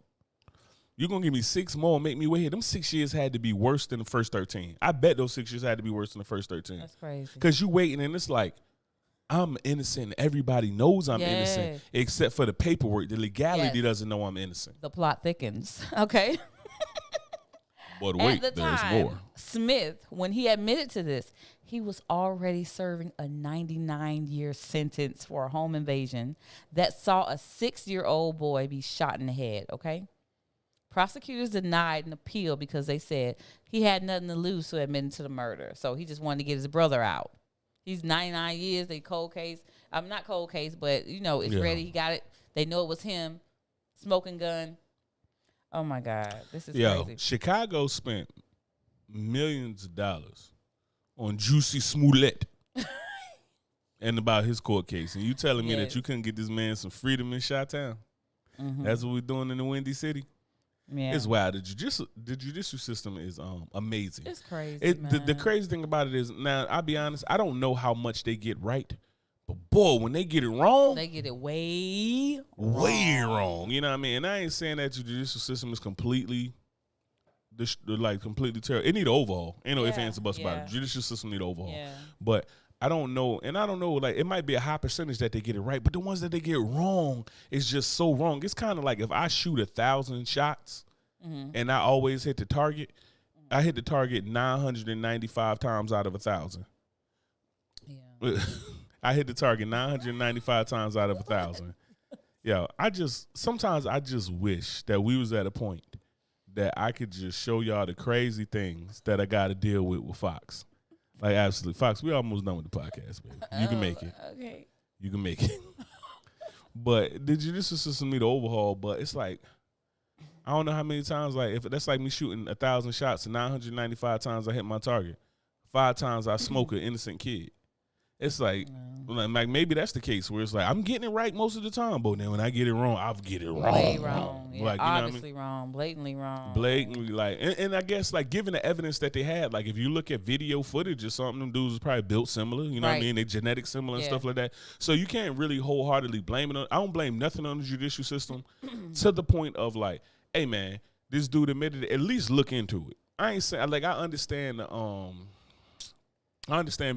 S2: You're going to give me 6 more and make me wait here. Them 6 years had to be worse than the first 13. I bet those 6 years had to be worse than the first 13.
S1: That's crazy.
S2: Because you waiting and it's like, I'm innocent. Everybody knows I'm innocent except for the paperwork. The legality doesn't know I'm innocent.
S1: The plot thickens. Okay.
S2: But wait, there's more.
S1: Smith, when he admitted to this, he was already serving a 99-year sentence for a home invasion that saw a 6-year-old boy be shot in the head, okay? Prosecutors denied an appeal because they said he had nothing to lose, so admitting to the murder. So he just wanted to get his brother out. He's 99 years, they cold case. I'm not cold case, but, it's ready. He got it. They know it was him. Smoking gun. Oh, my God. This is crazy.
S2: Chicago spent millions of dollars on Juicy Smollett and about his court case. And you telling me that you couldn't get this man some freedom in Chi-Town? Mm-hmm. That's what we're doing in the Windy City? Yeah. It's wild. The judicial system is amazing.
S1: It's crazy, man.
S2: The crazy thing about it is, now, I'll be honest, I don't know how much they get right. But, boy, when they get it wrong.
S1: They get it way
S2: wrong. You know what I mean? And I ain't saying that the judicial system is completely terrible. It need an overhaul. Ain't no ifs, ands, or buts about it. The judicial system need an overhaul. Yeah. But I don't know. And I don't know, like, it might be a high percentage that they get it right. But the ones that they get wrong is just so wrong. It's kind of like if I shoot 1,000 shots and I always hit the target, I hit the target 995 times out of 1,000. Yeah. I hit the target 995 times out of 1,000. Yo, sometimes I just wish that we was at a point that I could just show y'all the crazy things that I got to deal with Fox. Like, absolutely. Fox, we almost done with the podcast, baby. You can make it.
S1: Okay.
S2: You can make it. But the judicial system need an overhaul, but it's like, I don't know how many times, like, if that's like me shooting 1,000 shots and 995 times I hit my target. 5 times I smoke an innocent kid. It's like maybe that's the case where it's like I'm getting it right most of the time, but then when I get it wrong, I'll get it wrong.
S1: Way wrong. Yeah,
S2: like,
S1: obviously wrong, blatantly wrong.
S2: Blatantly, like, and I guess, like, given the evidence that they had, like, if you look at video footage or something, them dudes was probably built similar, you know what I mean? They genetic similar and stuff like that. So you can't really wholeheartedly blame it on. I don't blame nothing on the judicial system to the point of, like, hey, man, this dude admitted it. At least look into it. I ain't saying, like, I understand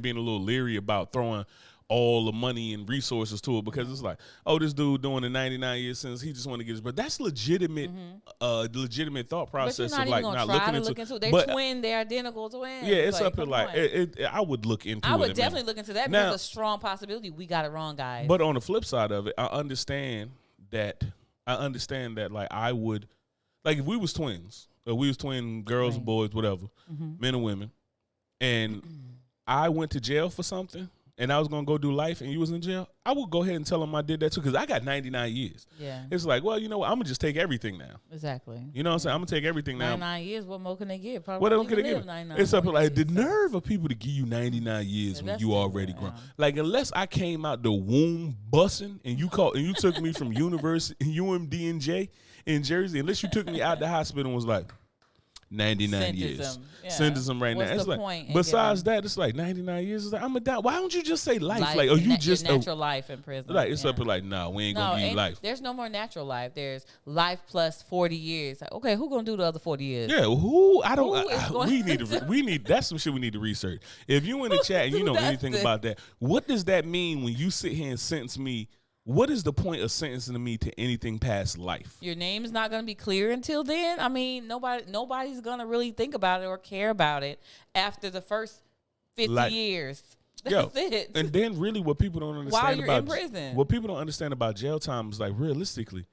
S2: being a little leery about throwing all the money and resources to it because it's like, oh, this dude doing a 99-year sentence, he just want to get his. But that's legitimate, legitimate thought process of, like, not looking into it.
S1: They're twin, they're identical twins.
S2: Yeah, it's up here like I would look into it.
S1: I would definitely look into that because it's a strong possibility we got it wrong, guys.
S2: But on the flip side of it, I understand that like I would, like, if we was twins, or we was twin girls or boys, whatever, men or women, and I went to jail for something and I was going to go do life and you was in jail, I would go ahead and tell them I did that too because I got 99 years. Yeah. It's like, well, you know what? I'm going to just take everything now.
S1: Exactly.
S2: You know what I'm saying? I'm going to take everything now.
S1: 99 years, what more can they give? Probably
S2: what else can they give? It's up like the nerve of people to give you 99 years when you already grown. Like, unless I came out the womb bussing and you took me from University, UMD in Jersey, unless you took me out the hospital and was like, 99 years. Sentence them right now. It's like, point besides that, it's like 99 years. It's like, I'm going to die. Why don't you just say life? Like, or you just
S1: natural life in prison.
S2: Like, it's up here like, no, we ain't going to give you life.
S1: There's no more natural life. There's life plus 40 years. Like, okay, who going to do the other 40 years?
S2: Yeah, who? I don't. We need. That's some shit we need to research. If you in the chat and you know anything about that, what does that mean when you sit here and sentence me? What is the point of sentencing me to anything past life?
S1: Your name is not going to be clear until then. I mean, nobody's going to really think about it or care about it after the first 50 years. That's it.
S2: And then really what people don't understand
S1: while you're in prison.
S2: What people don't understand about jail time is, like, realistically,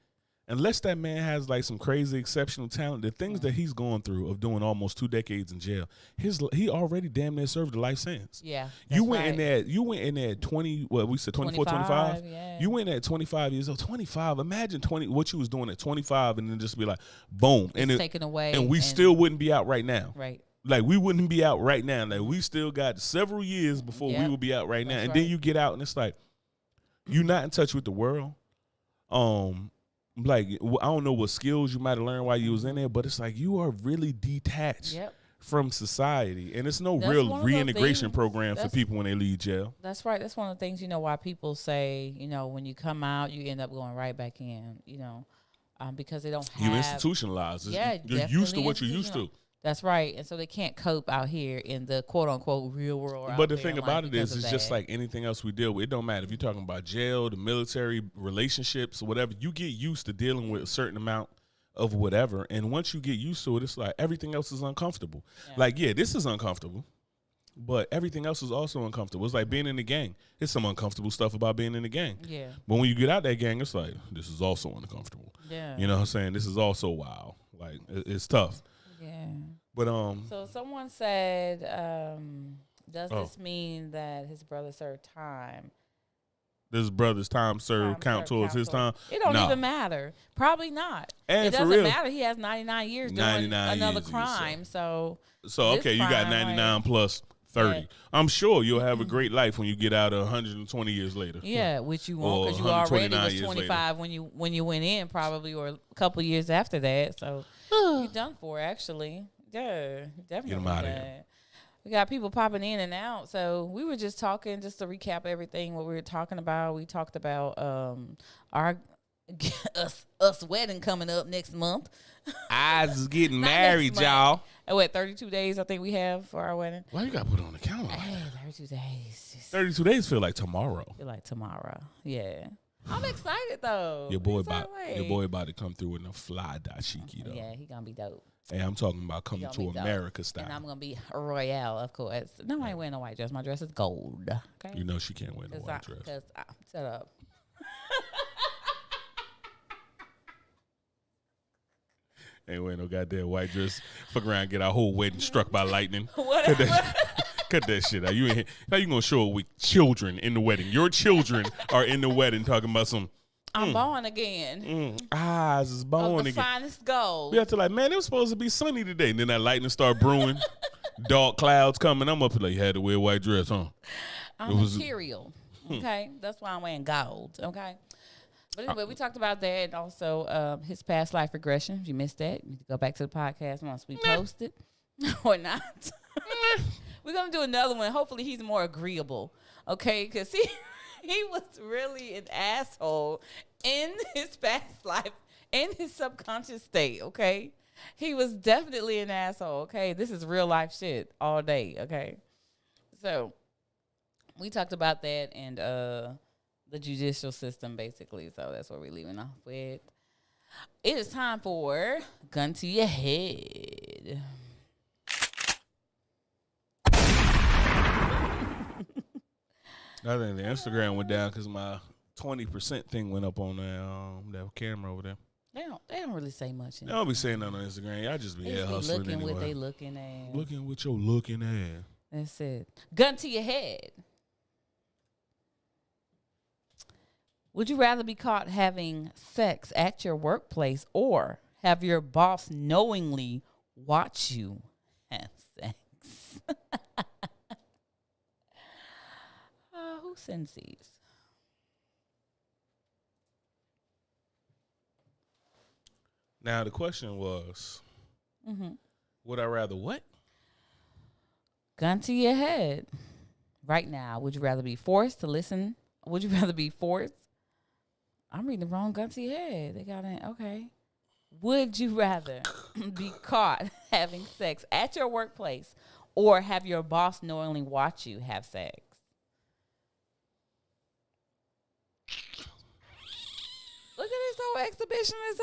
S2: unless that man has, like, some crazy exceptional talent, the things that he's going through of doing almost 2 decades in jail, he already damn near served a life sentence.
S1: Yeah.
S2: You went in there at 20, what we said, 24, 25?
S1: Yeah.
S2: You went in at 25 years old. 25, imagine what you was doing at 25 and then just be like, boom.
S1: It's taken away.
S2: And we still wouldn't be out right now.
S1: Right.
S2: Like, we wouldn't be out right now. Like, we still got several years before we would be out right now. And then you get out and it's like, you're not in touch with the world. like I don't know what skills you might have learned while you was in there, but it's like you are really detached
S1: Yep.
S2: from society, and it's no
S1: That's
S2: real
S1: one of the
S2: reintegration
S1: things-
S2: program for
S1: that's-
S2: people when they leave jail.
S1: That's right. That's one of the things, why people say, when you come out, you end up going right back in, because they don't have.
S2: You institutionalized.
S1: Yeah,
S2: You're used to
S1: definitely
S2: what you're used to.
S1: That's right. And so they can't cope out here in the quote unquote real world.
S2: But the thing about it is, it's just like anything else we deal with. It don't matter if you're talking about jail, the military, relationships, or whatever. You get used to dealing with a certain amount of whatever, and once you get used to it, it's like everything else is uncomfortable.
S1: Yeah.
S2: Like, yeah, this is uncomfortable, but everything else is also uncomfortable. It's like being in the gang. It's some uncomfortable stuff about being in the gang.
S1: Yeah.
S2: But when you get out that gang, it's like, this is also uncomfortable.
S1: Yeah.
S2: You know what I'm saying? This is also wild. Like, it's tough.
S1: Yeah.
S2: But
S1: So someone said, does
S2: Oh.
S1: this mean that his brother served time?
S2: this brother's time served count towards his time.
S1: It don't
S2: No.
S1: even matter. Probably not.
S2: And
S1: it
S2: for
S1: doesn't
S2: real,
S1: matter. He has 99 years doing
S2: 99
S1: another
S2: years, you
S1: crime. So
S2: So
S1: this
S2: okay, you got
S1: crime,
S2: 99
S1: like-
S2: plus 30.
S1: Yeah.
S2: I'm sure you'll have a great life when you get out 120 years later.
S1: yeah, which you
S2: Or
S1: won't because you already
S2: 129
S1: was
S2: years
S1: 25 when you went in probably, or a couple years after that. So you're done for actually. Yeah, definitely.
S2: Get 'em outta here.
S1: We got people popping in and out. So we were just talking, just to recap everything what we were talking about. We talked about our us wedding coming up next month.
S2: I is getting
S1: Not
S2: married,
S1: next month.
S2: y'all.
S1: And what, 32 days I think we have for our wedding.
S2: Why you got to put it on the calendar?
S1: Hey, 32 days. Just
S2: 32 days feel like tomorrow.
S1: feel like tomorrow. Yeah. I'm excited though.
S2: Your boy
S1: It's
S2: about
S1: alright.
S2: your boy about to come through in a fly dashiki though.
S1: Yeah, he gonna be dope.
S2: Hey, I'm talking about coming
S1: gonna
S2: to
S1: be dope.
S2: America style.
S1: And I'm gonna be a royale, of course. No, I ain't wearing a white dress. My dress is gold. Okay.
S2: You know she can't wear no white dress.
S1: Cause shut up.
S2: Ain't wearing no goddamn white dress. Fuck around, and get our whole wedding struck by lightning.
S1: Whatever.
S2: Cut that shit out. You ain't how you gonna show it with children in the wedding? Your children are in the wedding talking about some
S1: I'm born again.
S2: eyes is
S1: Of
S2: born
S1: the
S2: again.
S1: finest gold.
S2: We have to like, man, it was supposed to be sunny today. And then that lightning start brewing, dark clouds coming. I'm up like, you had to wear a white dress, huh?
S1: I'm
S2: It was-
S1: material. Okay. That's why I'm wearing gold. Okay. But anyway, we talked about that and also his past life regression. If you missed that, you need to go back to the podcast once we post it or not. We're going to do another one. Hopefully he's more agreeable. Okay. Because he was really an asshole in his past life, in his subconscious state. Okay. He was definitely an asshole. Okay. This is real life shit all day. Okay. So we talked about that and the judicial system, basically. So that's what we're leaving off with. It is time for Gun to Your Head.
S2: I think the Instagram went down because my 20% thing went up on that camera over there.
S1: They don't really say much.
S2: They don't be saying that on Instagram. Y'all just be
S1: They
S2: head
S1: just be
S2: hustling
S1: looking
S2: anyway.
S1: what they looking at.
S2: Looking with your looking ass.
S1: That's it. Gun to your head. Would you rather be caught having sex at your workplace or have your boss knowingly watch you have sex? Who sends these?
S2: Now the question was, would I rather what?
S1: Gun to your head. Right now, would you rather be forced to listen? Would you rather be forced? I'm reading the wrong gun to your head. They got it. Okay. Would you rather be caught having sex at your workplace or have your boss knowingly watch you have sex? Look at this whole exhibitionist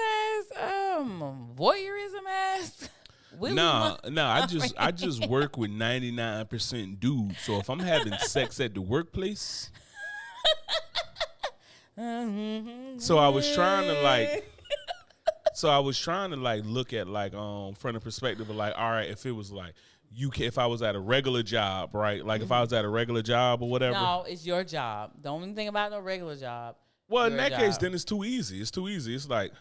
S1: ass, voyeurism ass.
S2: No, I just work with 99% dudes. So if I'm having sex at the workplace, so I was trying to like look at like from the perspective of like, all right, if it was like if I was at a regular job, right? Like if I was at a regular job or whatever.
S1: No, it's your job. Don't even think about no regular job.
S2: Well, in
S1: Your
S2: that case,
S1: job.
S2: then it's too easy. It's too easy. It's like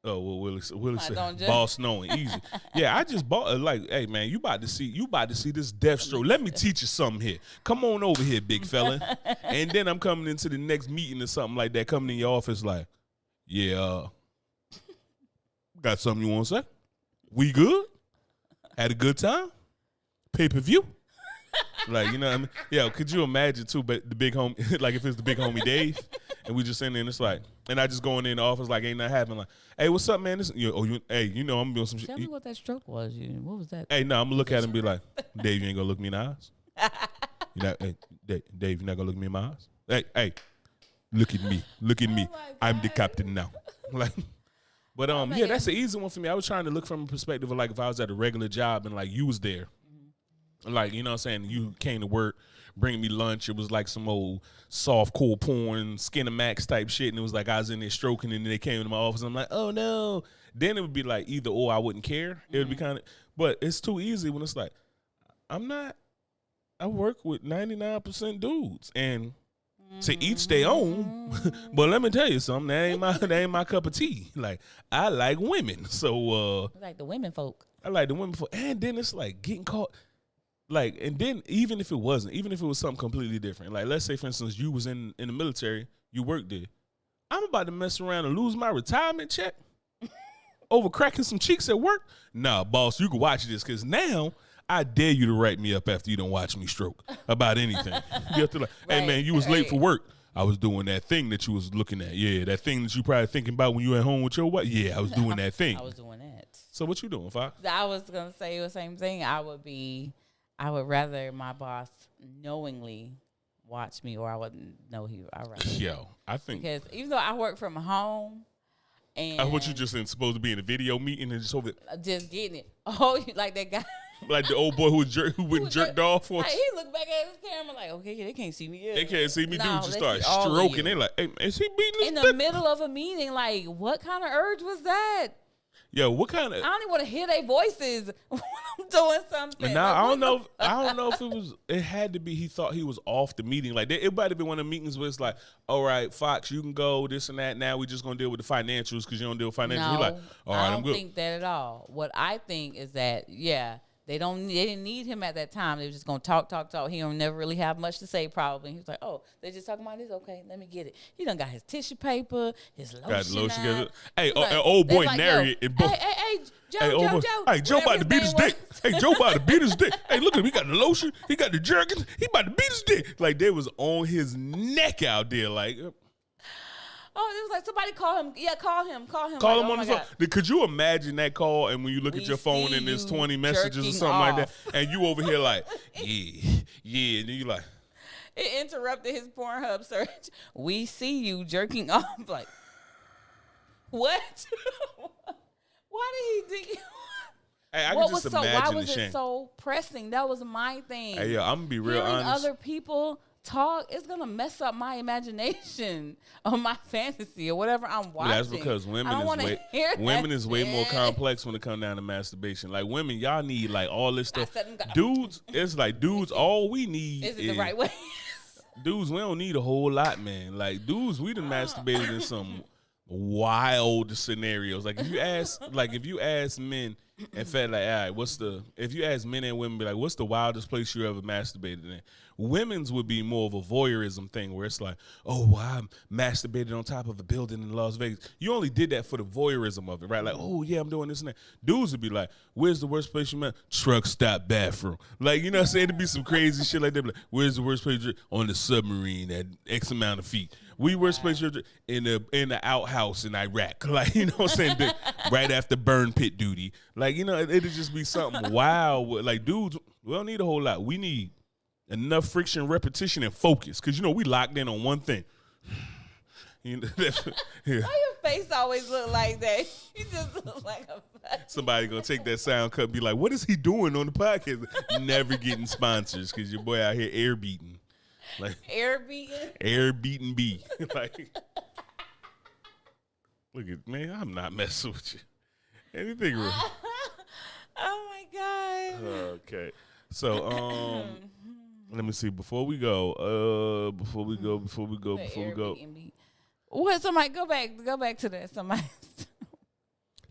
S2: Oh well, Willie said,
S1: don't judge.
S2: boss knowing easy. Yeah, I just bought like, hey man, you about to see this Deathstroke. Let me teach you something here. Come on over here, big fella. And then I'm coming into the next meeting or something like that. Coming in your office like, yeah, got something you want to say? We good? Had a good time? Pay-per-view? Like, you know what I mean? Yeah, could you imagine too, but the big homie, like if it's the big homie Dave, and we just sitting there and it's like, and I just going in the office like ain't nothing happening. Like, hey, what's up, man? This, hey, you know I'm doing some shit.
S1: Tell me what that stroke was. What was that?
S2: Hey, no, I'm gonna look at him and be like, Dave, you ain't gonna look me in the eyes. Hey, Dave, you're not gonna look me in my eyes. Hey, look at me, I'm the captain now. Like, but yeah, that's an easy one for me. I was trying to look from a perspective of like if I was at a regular job and like you was there. Like, you know what I'm saying? You came to work, bringing me lunch. It was like some old soft-core porn, Skinamax type shit. And it was like I was in there stroking and then they came into my office. And I'm like, oh, no. Then it would be like either or I wouldn't care. It would be kind of, but it's too easy when it's like, I work with 99% dudes. And to each their own. But let me tell you something. That ain't my cup of tea. Like, I like women. So,
S1: like the women folk.
S2: I like the women folk. And then it's like getting caught. Like, and then even if it was something completely different, like let's say for instance you was in the military, you worked there, I'm about to mess around and lose my retirement check over cracking some cheeks at work. Nah, boss, you can watch this because now I dare you to write me up after you don't watch me stroke about anything. You have to like, hey man, you was late for work. I was doing that thing that you was looking at. Yeah, that thing that you probably thinking about when you at home with your wife. Yeah, I was doing that thing.
S1: I was doing that.
S2: So what you doing, Fox?
S1: I was gonna say the same thing. I would rather my boss knowingly watch me, or I wouldn't know he.
S2: I think
S1: because even though I work from home, and
S2: what you just supposed to be in a video meeting and
S1: just getting it. Oh, like that guy,
S2: like the old boy who went jerked off.
S1: Like, he looked back at his camera like, okay, yeah, they can't see me.
S2: They can't see me. Dude, just start stroking. They like, hey, is he beating
S1: in the middle of a meeting? Like, what kind of urge was that?
S2: Yo, what kind of?
S1: I don't even want to hear their voices when I'm doing something.
S2: Now I don't know. I don't know if it was. It had to be. He thought he was off the meeting. Like it might have been one of the meetings where it's like, all right, Fox, you can go this and that. Now we just gonna deal with the financials because you don't deal with financials.
S1: No,
S2: He's like, all right, I'm good.
S1: I don't think that at all. What I think is that they didn't need him at that time. They were just gonna talk. He don't never really have much to say probably. He was like, oh, they just talking about this. Okay, let me get it. He done got his tissue paper, his lotion. Got lotion.
S2: Hey, old boy narrate it.
S1: Hey, Joe.
S2: Hey, Joe about to beat his dick. Hey, Joe about to beat his dick. Hey, look at him. He got the lotion. He got the jerkins. He about to beat his dick. Like they was on his neck out there. Like.
S1: Oh, it was like somebody call him. Yeah, call him.
S2: Call him on the phone. Could you imagine that call? And when you look at your phone and there's 20 messages or something like that, and you over here like, yeah, and then you like,
S1: it interrupted his Pornhub search. We see you jerking off. Like, what? Why did he do?
S2: Hey, I can just imagine
S1: why was it so pressing? That was my thing.
S2: Hey, yo, I'm gonna be real honest.
S1: Other people talk, it's gonna mess up my imagination or my fantasy or whatever I'm watching.
S2: That's because women is way more complex when it comes down to masturbation. Like women, y'all need like all this stuff. Dudes, it's like dudes, all we need
S1: is the right way.
S2: Dudes, we don't need a whole lot, man. Like dudes, we done masturbated in some wild scenarios. Like if you ask men and felt like, all right, if you ask men and women, be like, what's the wildest place you ever masturbated in? Women's would be more of a voyeurism thing where it's like, oh, well, I masturbated on top of a building in Las Vegas. You only did that for the voyeurism of it, right? Like, oh, yeah, I'm doing this and that. Dudes would be like, where's the worst place you met? Truck stop bathroom. Like, you know what I'm saying? It'd be some crazy shit like that. Like, where's the worst place? On the submarine at X amount of feet. We worst place in the outhouse in Iraq. Like, you know what I'm saying? Right after burn pit duty. Like, you know, it'd just be something wild. Like, dudes, we don't need a whole lot. We need enough friction, repetition, and focus. Because, you know, we locked in on one thing. You know,
S1: yeah. Why your face always look like that? You just look like a
S2: somebody going to take that sound cut and be like, what is he doing on the podcast? Never getting sponsors because your boy out here air beating. Like,
S1: air beating?
S2: Air beating B. Like, look at, man, I'm not messing with you. Anything real.
S1: Oh, my God.
S2: Okay. So, let me see. Before we go.
S1: What? Somebody go back to that. Somebody.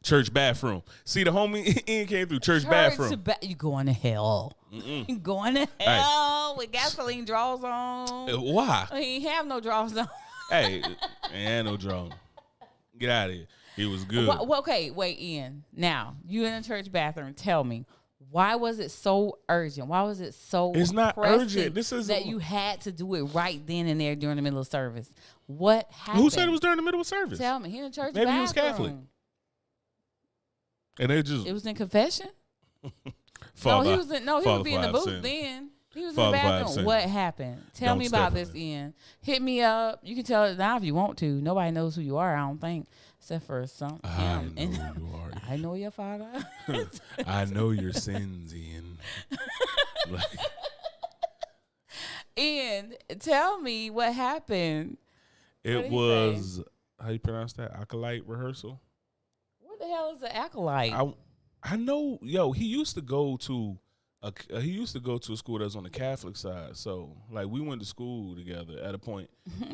S2: Church bathroom. See, the homie Ian came through church bathroom.
S1: You going to hell. You going to hell with gasoline draws on.
S2: Why?
S1: He ain't have no draws on.
S2: Hey, ain't no draw. Get out of here. It was good.
S1: Well, okay, wait, Ian. Now, you in a church bathroom. Tell me, why was it so urgent? Why was it so
S2: It's not urgent. This is
S1: that you had to do it right then and there during the middle of service. What happened?
S2: Who said it was during the middle of service?
S1: Tell me. He in a church
S2: Maybe
S1: bathroom.
S2: he was Catholic. And they just...
S1: It was in confession?
S2: Father,
S1: he was in the booth
S2: sin.
S1: then. He was
S2: Father,
S1: in the bathroom. What happened? Tell me about this, Ian. Hit me up. You can tell it now if you want to. Nobody knows who you are, I don't think, except for some.
S2: I know who you are.
S1: I know your father.
S2: I know your sins, Ian.
S1: Ian, tell me what happened.
S2: It was, how you pronounce that? Acolyte rehearsal?
S1: What the hell is an acolyte?
S2: I know, he used to go to a school that's on the Catholic side. So, like, we went to school together at a point.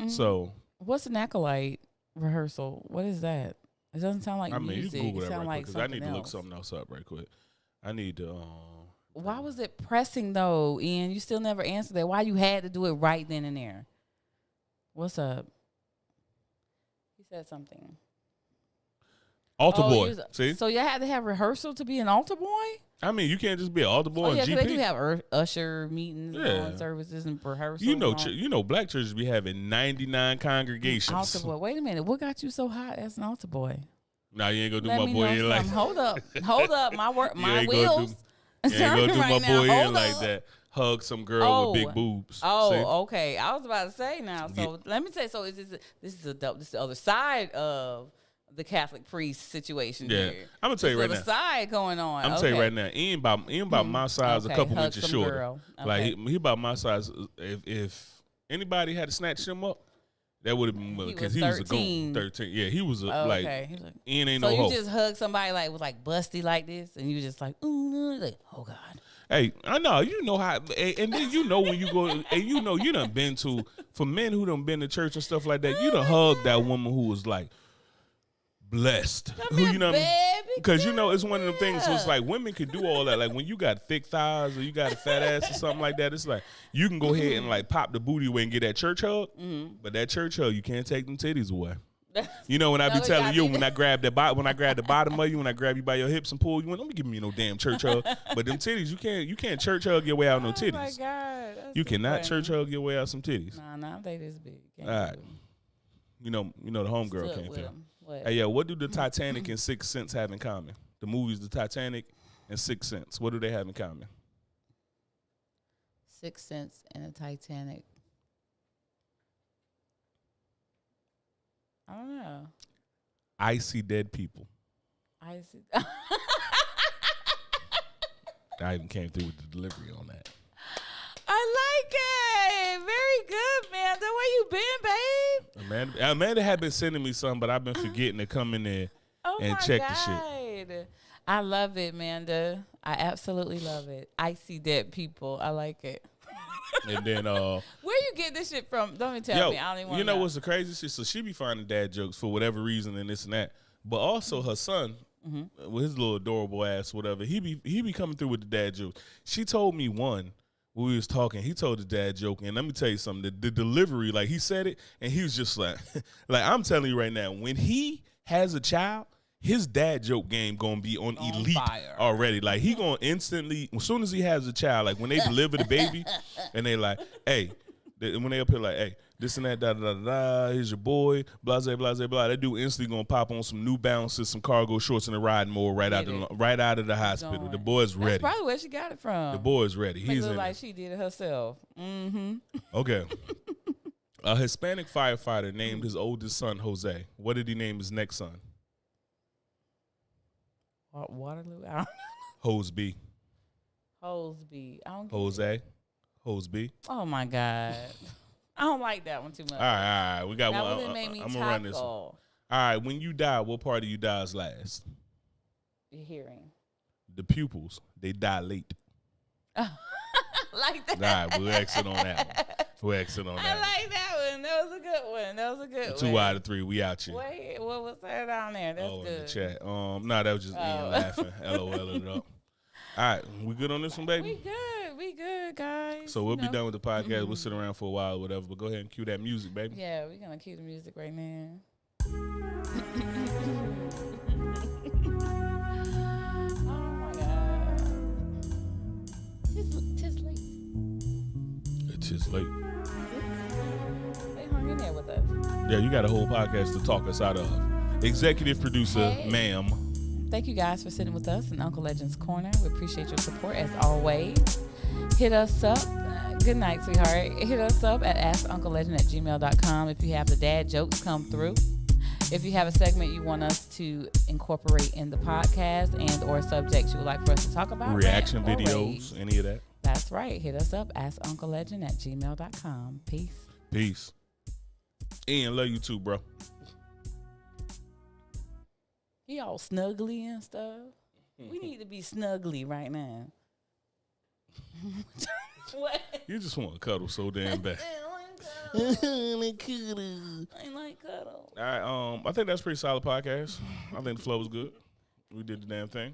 S2: So,
S1: what's an acolyte rehearsal? What is that? It doesn't sound like music.
S2: You can Google that right quick
S1: because
S2: I need to look something else up right quick. I need to.
S1: Why was it pressing though, Ian? You still never answered that. Why you had to do it right then and there? What's up? He said something.
S2: Altar boy. See?
S1: So you had to have rehearsal to be an altar boy?
S2: I mean, you can't just be an altar boy and GP.
S1: They do have usher meetings and services and rehearsals.
S2: You know, black churches be having 99 congregations.
S1: Altar boy. Wait a minute. What got you so hot as an altar boy?
S2: Nah, you ain't gonna do my boy in like that.
S1: Hold up. My wheels.
S2: You ain't gonna do my boy in like that. Hug some girl with big boobs.
S1: Okay. I was about to say now. So let me say. So this is the other side of the Catholic priest situation.
S2: Yeah,
S1: here.
S2: I'm gonna tell you right now.
S1: The side going on.
S2: I'm gonna tell you right now. Ian about my size, a couple inches shorter.
S1: Okay.
S2: Like he about my size. If anybody had to snatch him up, that would have been because he was a goon. 13. Yeah, he was like Ian ain't no hoe.
S1: So you just hug somebody like was like busty like this, and you just like oh God.
S2: Hey, I know you know how, and then you know when you go, and you know you done been to for men who done been to church and stuff like that. You done hugged that woman who was like blessed, who you know, because you know it's one of the things. So it's like women can do all that. Like when you got thick thighs or you got a fat ass or something like that, it's like you can go ahead and like pop the booty away and get that church hug. But that church hug, you can't take them titties away. You know when I be telling you when I grab the bottom of you, when I grab you by your hips and pull you in, don't be giving me no damn church hug. But them titties, you can't church hug your way out no titties. Oh my God, you cannot church hug your way out some titties.
S1: Nah, they this big.
S2: All right, you know the homegirl came through. Hey, what do the Titanic and Sixth Sense have in common? The movies, the Titanic and Sixth Sense. What do they have in common?
S1: Sixth Sense and the Titanic. I don't know.
S2: I see dead people.
S1: I see.
S2: I even came through with the delivery on that.
S1: I like it. Very good, man. Where you been, babe?
S2: Amanda had been sending me some, but I've been forgetting to come in there and check the shit.
S1: I love it, Amanda. I absolutely love it. I see dead people. I like it.
S2: And then
S1: where you get this shit from? Don't even tell me. I don't even want to know.
S2: What's the crazy shit? So she be finding dad jokes for whatever reason and this and that. But also her son, with his little adorable ass, whatever, he be coming through with the dad jokes. She told me one when we was talking, he told the dad joke, and let me tell you something, the delivery, like he said it, and he was just like, like I'm telling you right now, when he has a child, his dad joke game gonna be on elite fire already. Like he gonna instantly, as soon as he has a child, like when they deliver the baby, and they like, hey, when they up here like, hey, this and that, da da da da, here's your boy, blah blah blah blah. That dude instantly gonna pop on some New Balances, some cargo shorts, and a riding mode right out of the hospital. The boy's ready.
S1: That's probably where she got it from.
S2: The boy's ready. He's in
S1: like she did it herself.
S2: Okay. A Hispanic firefighter named his oldest son Jose. What did he name his next son?
S1: Waterloo.
S2: Hoseby.
S1: Hoseby. I don't.
S2: Jose. Hoseby.
S1: Oh my God. I don't like that one too much.
S2: All right. We got
S1: that
S2: one. I'm gonna run this one. All right. When you die, what part of you dies last?
S1: Your hearing.
S2: The pupils. They dilate.
S1: Like that.
S2: All right. We'll exit on that one. We'll exit on
S1: I
S2: that.
S1: like that one. That was a good one. That was a good one.
S2: 2 out of 3. We out here.
S1: Wait, what was that down there? That's
S2: Oh,
S1: good.
S2: in the chat. Nah, that was just Ian laughing. LOL it up. All right, we good on this one, baby?
S1: We good, guys.
S2: So we'll be done with the podcast. We'll sit around for a while or whatever, but go ahead and cue that music, baby.
S1: Yeah, we're going to cue the music right now. Oh, my God. Tis late.
S2: It's just late.
S1: They hung in there with us.
S2: Yeah, you got a whole podcast to talk us out of. Executive producer,
S1: Hey.
S2: ma'am.
S1: Thank you guys for sitting with us in Uncle Legend's Corner. We appreciate your support as always. Hit us up. Good night, sweetheart. Hit us up at askunclelegend@gmail.com if you have the dad jokes come through. If you have a segment you want us to incorporate in the podcast and or subjects you would like for us to talk about.
S2: Reaction
S1: rant or
S2: videos,
S1: rave.
S2: any of that.
S1: That's right. Hit us up, askunclelegend@gmail.com. Peace.
S2: Peace. Ian, love you too, bro.
S1: He all snuggly and stuff. We need to be snuggly right now. What?
S2: You just want to cuddle so damn bad.
S1: I like cuddle.
S2: All right, I think that's a pretty solid podcast. I think the flow was good. We did the damn thing.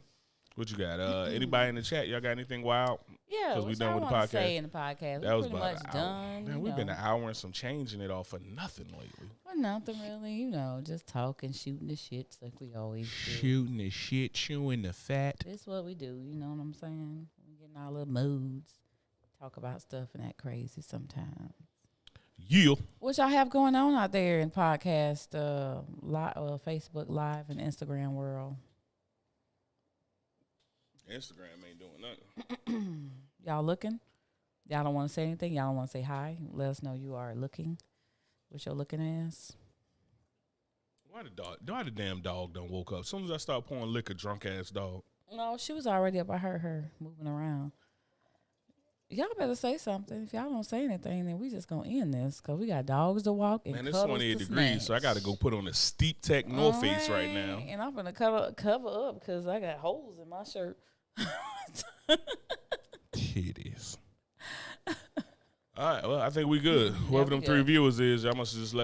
S2: What you got? Anybody in the chat? Y'all got anything wild?
S1: Yeah,
S2: we
S1: which
S2: done
S1: I
S2: with the
S1: wanna
S2: podcast.
S1: say in the podcast.
S2: That was
S1: We're
S2: about
S1: pretty much
S2: an hour.
S1: done.
S2: Man,
S1: you
S2: we've been
S1: know.
S2: an hour and some changing it all for nothing lately.
S1: Well, nothing really, just talking, shooting the shit like we always do.
S2: Shooting the shit, chewing the fat.
S1: This is what we do, you know what I'm saying? We get in our little moods, talk about stuff and act crazy sometimes.
S2: Yeah.
S1: What y'all have going on out there in podcast, Facebook Live and Instagram world?
S2: Instagram ain't doing nothing.
S1: Y'all looking? Y'all don't want to say anything? Y'all don't want to say hi? Let us know you are looking. What your looking ass?
S2: Why the damn dog done woke up? As soon as I start pouring liquor, drunk ass dog.
S1: No, she was already up. I heard her moving around. Y'all better say something. If y'all don't say anything, then we just gonna end this because we got dogs to walk and
S2: Man, it's
S1: cuddles
S2: 28
S1: to
S2: degrees, so I got to go put on a steep tech North Face right now.
S1: And I'm gonna cover up because I got holes in my shirt.
S2: Titties. All right, well, I think we good.
S1: Yeah,
S2: Whoever
S1: we
S2: them 3
S1: good.
S2: viewers is, y'all must have just left.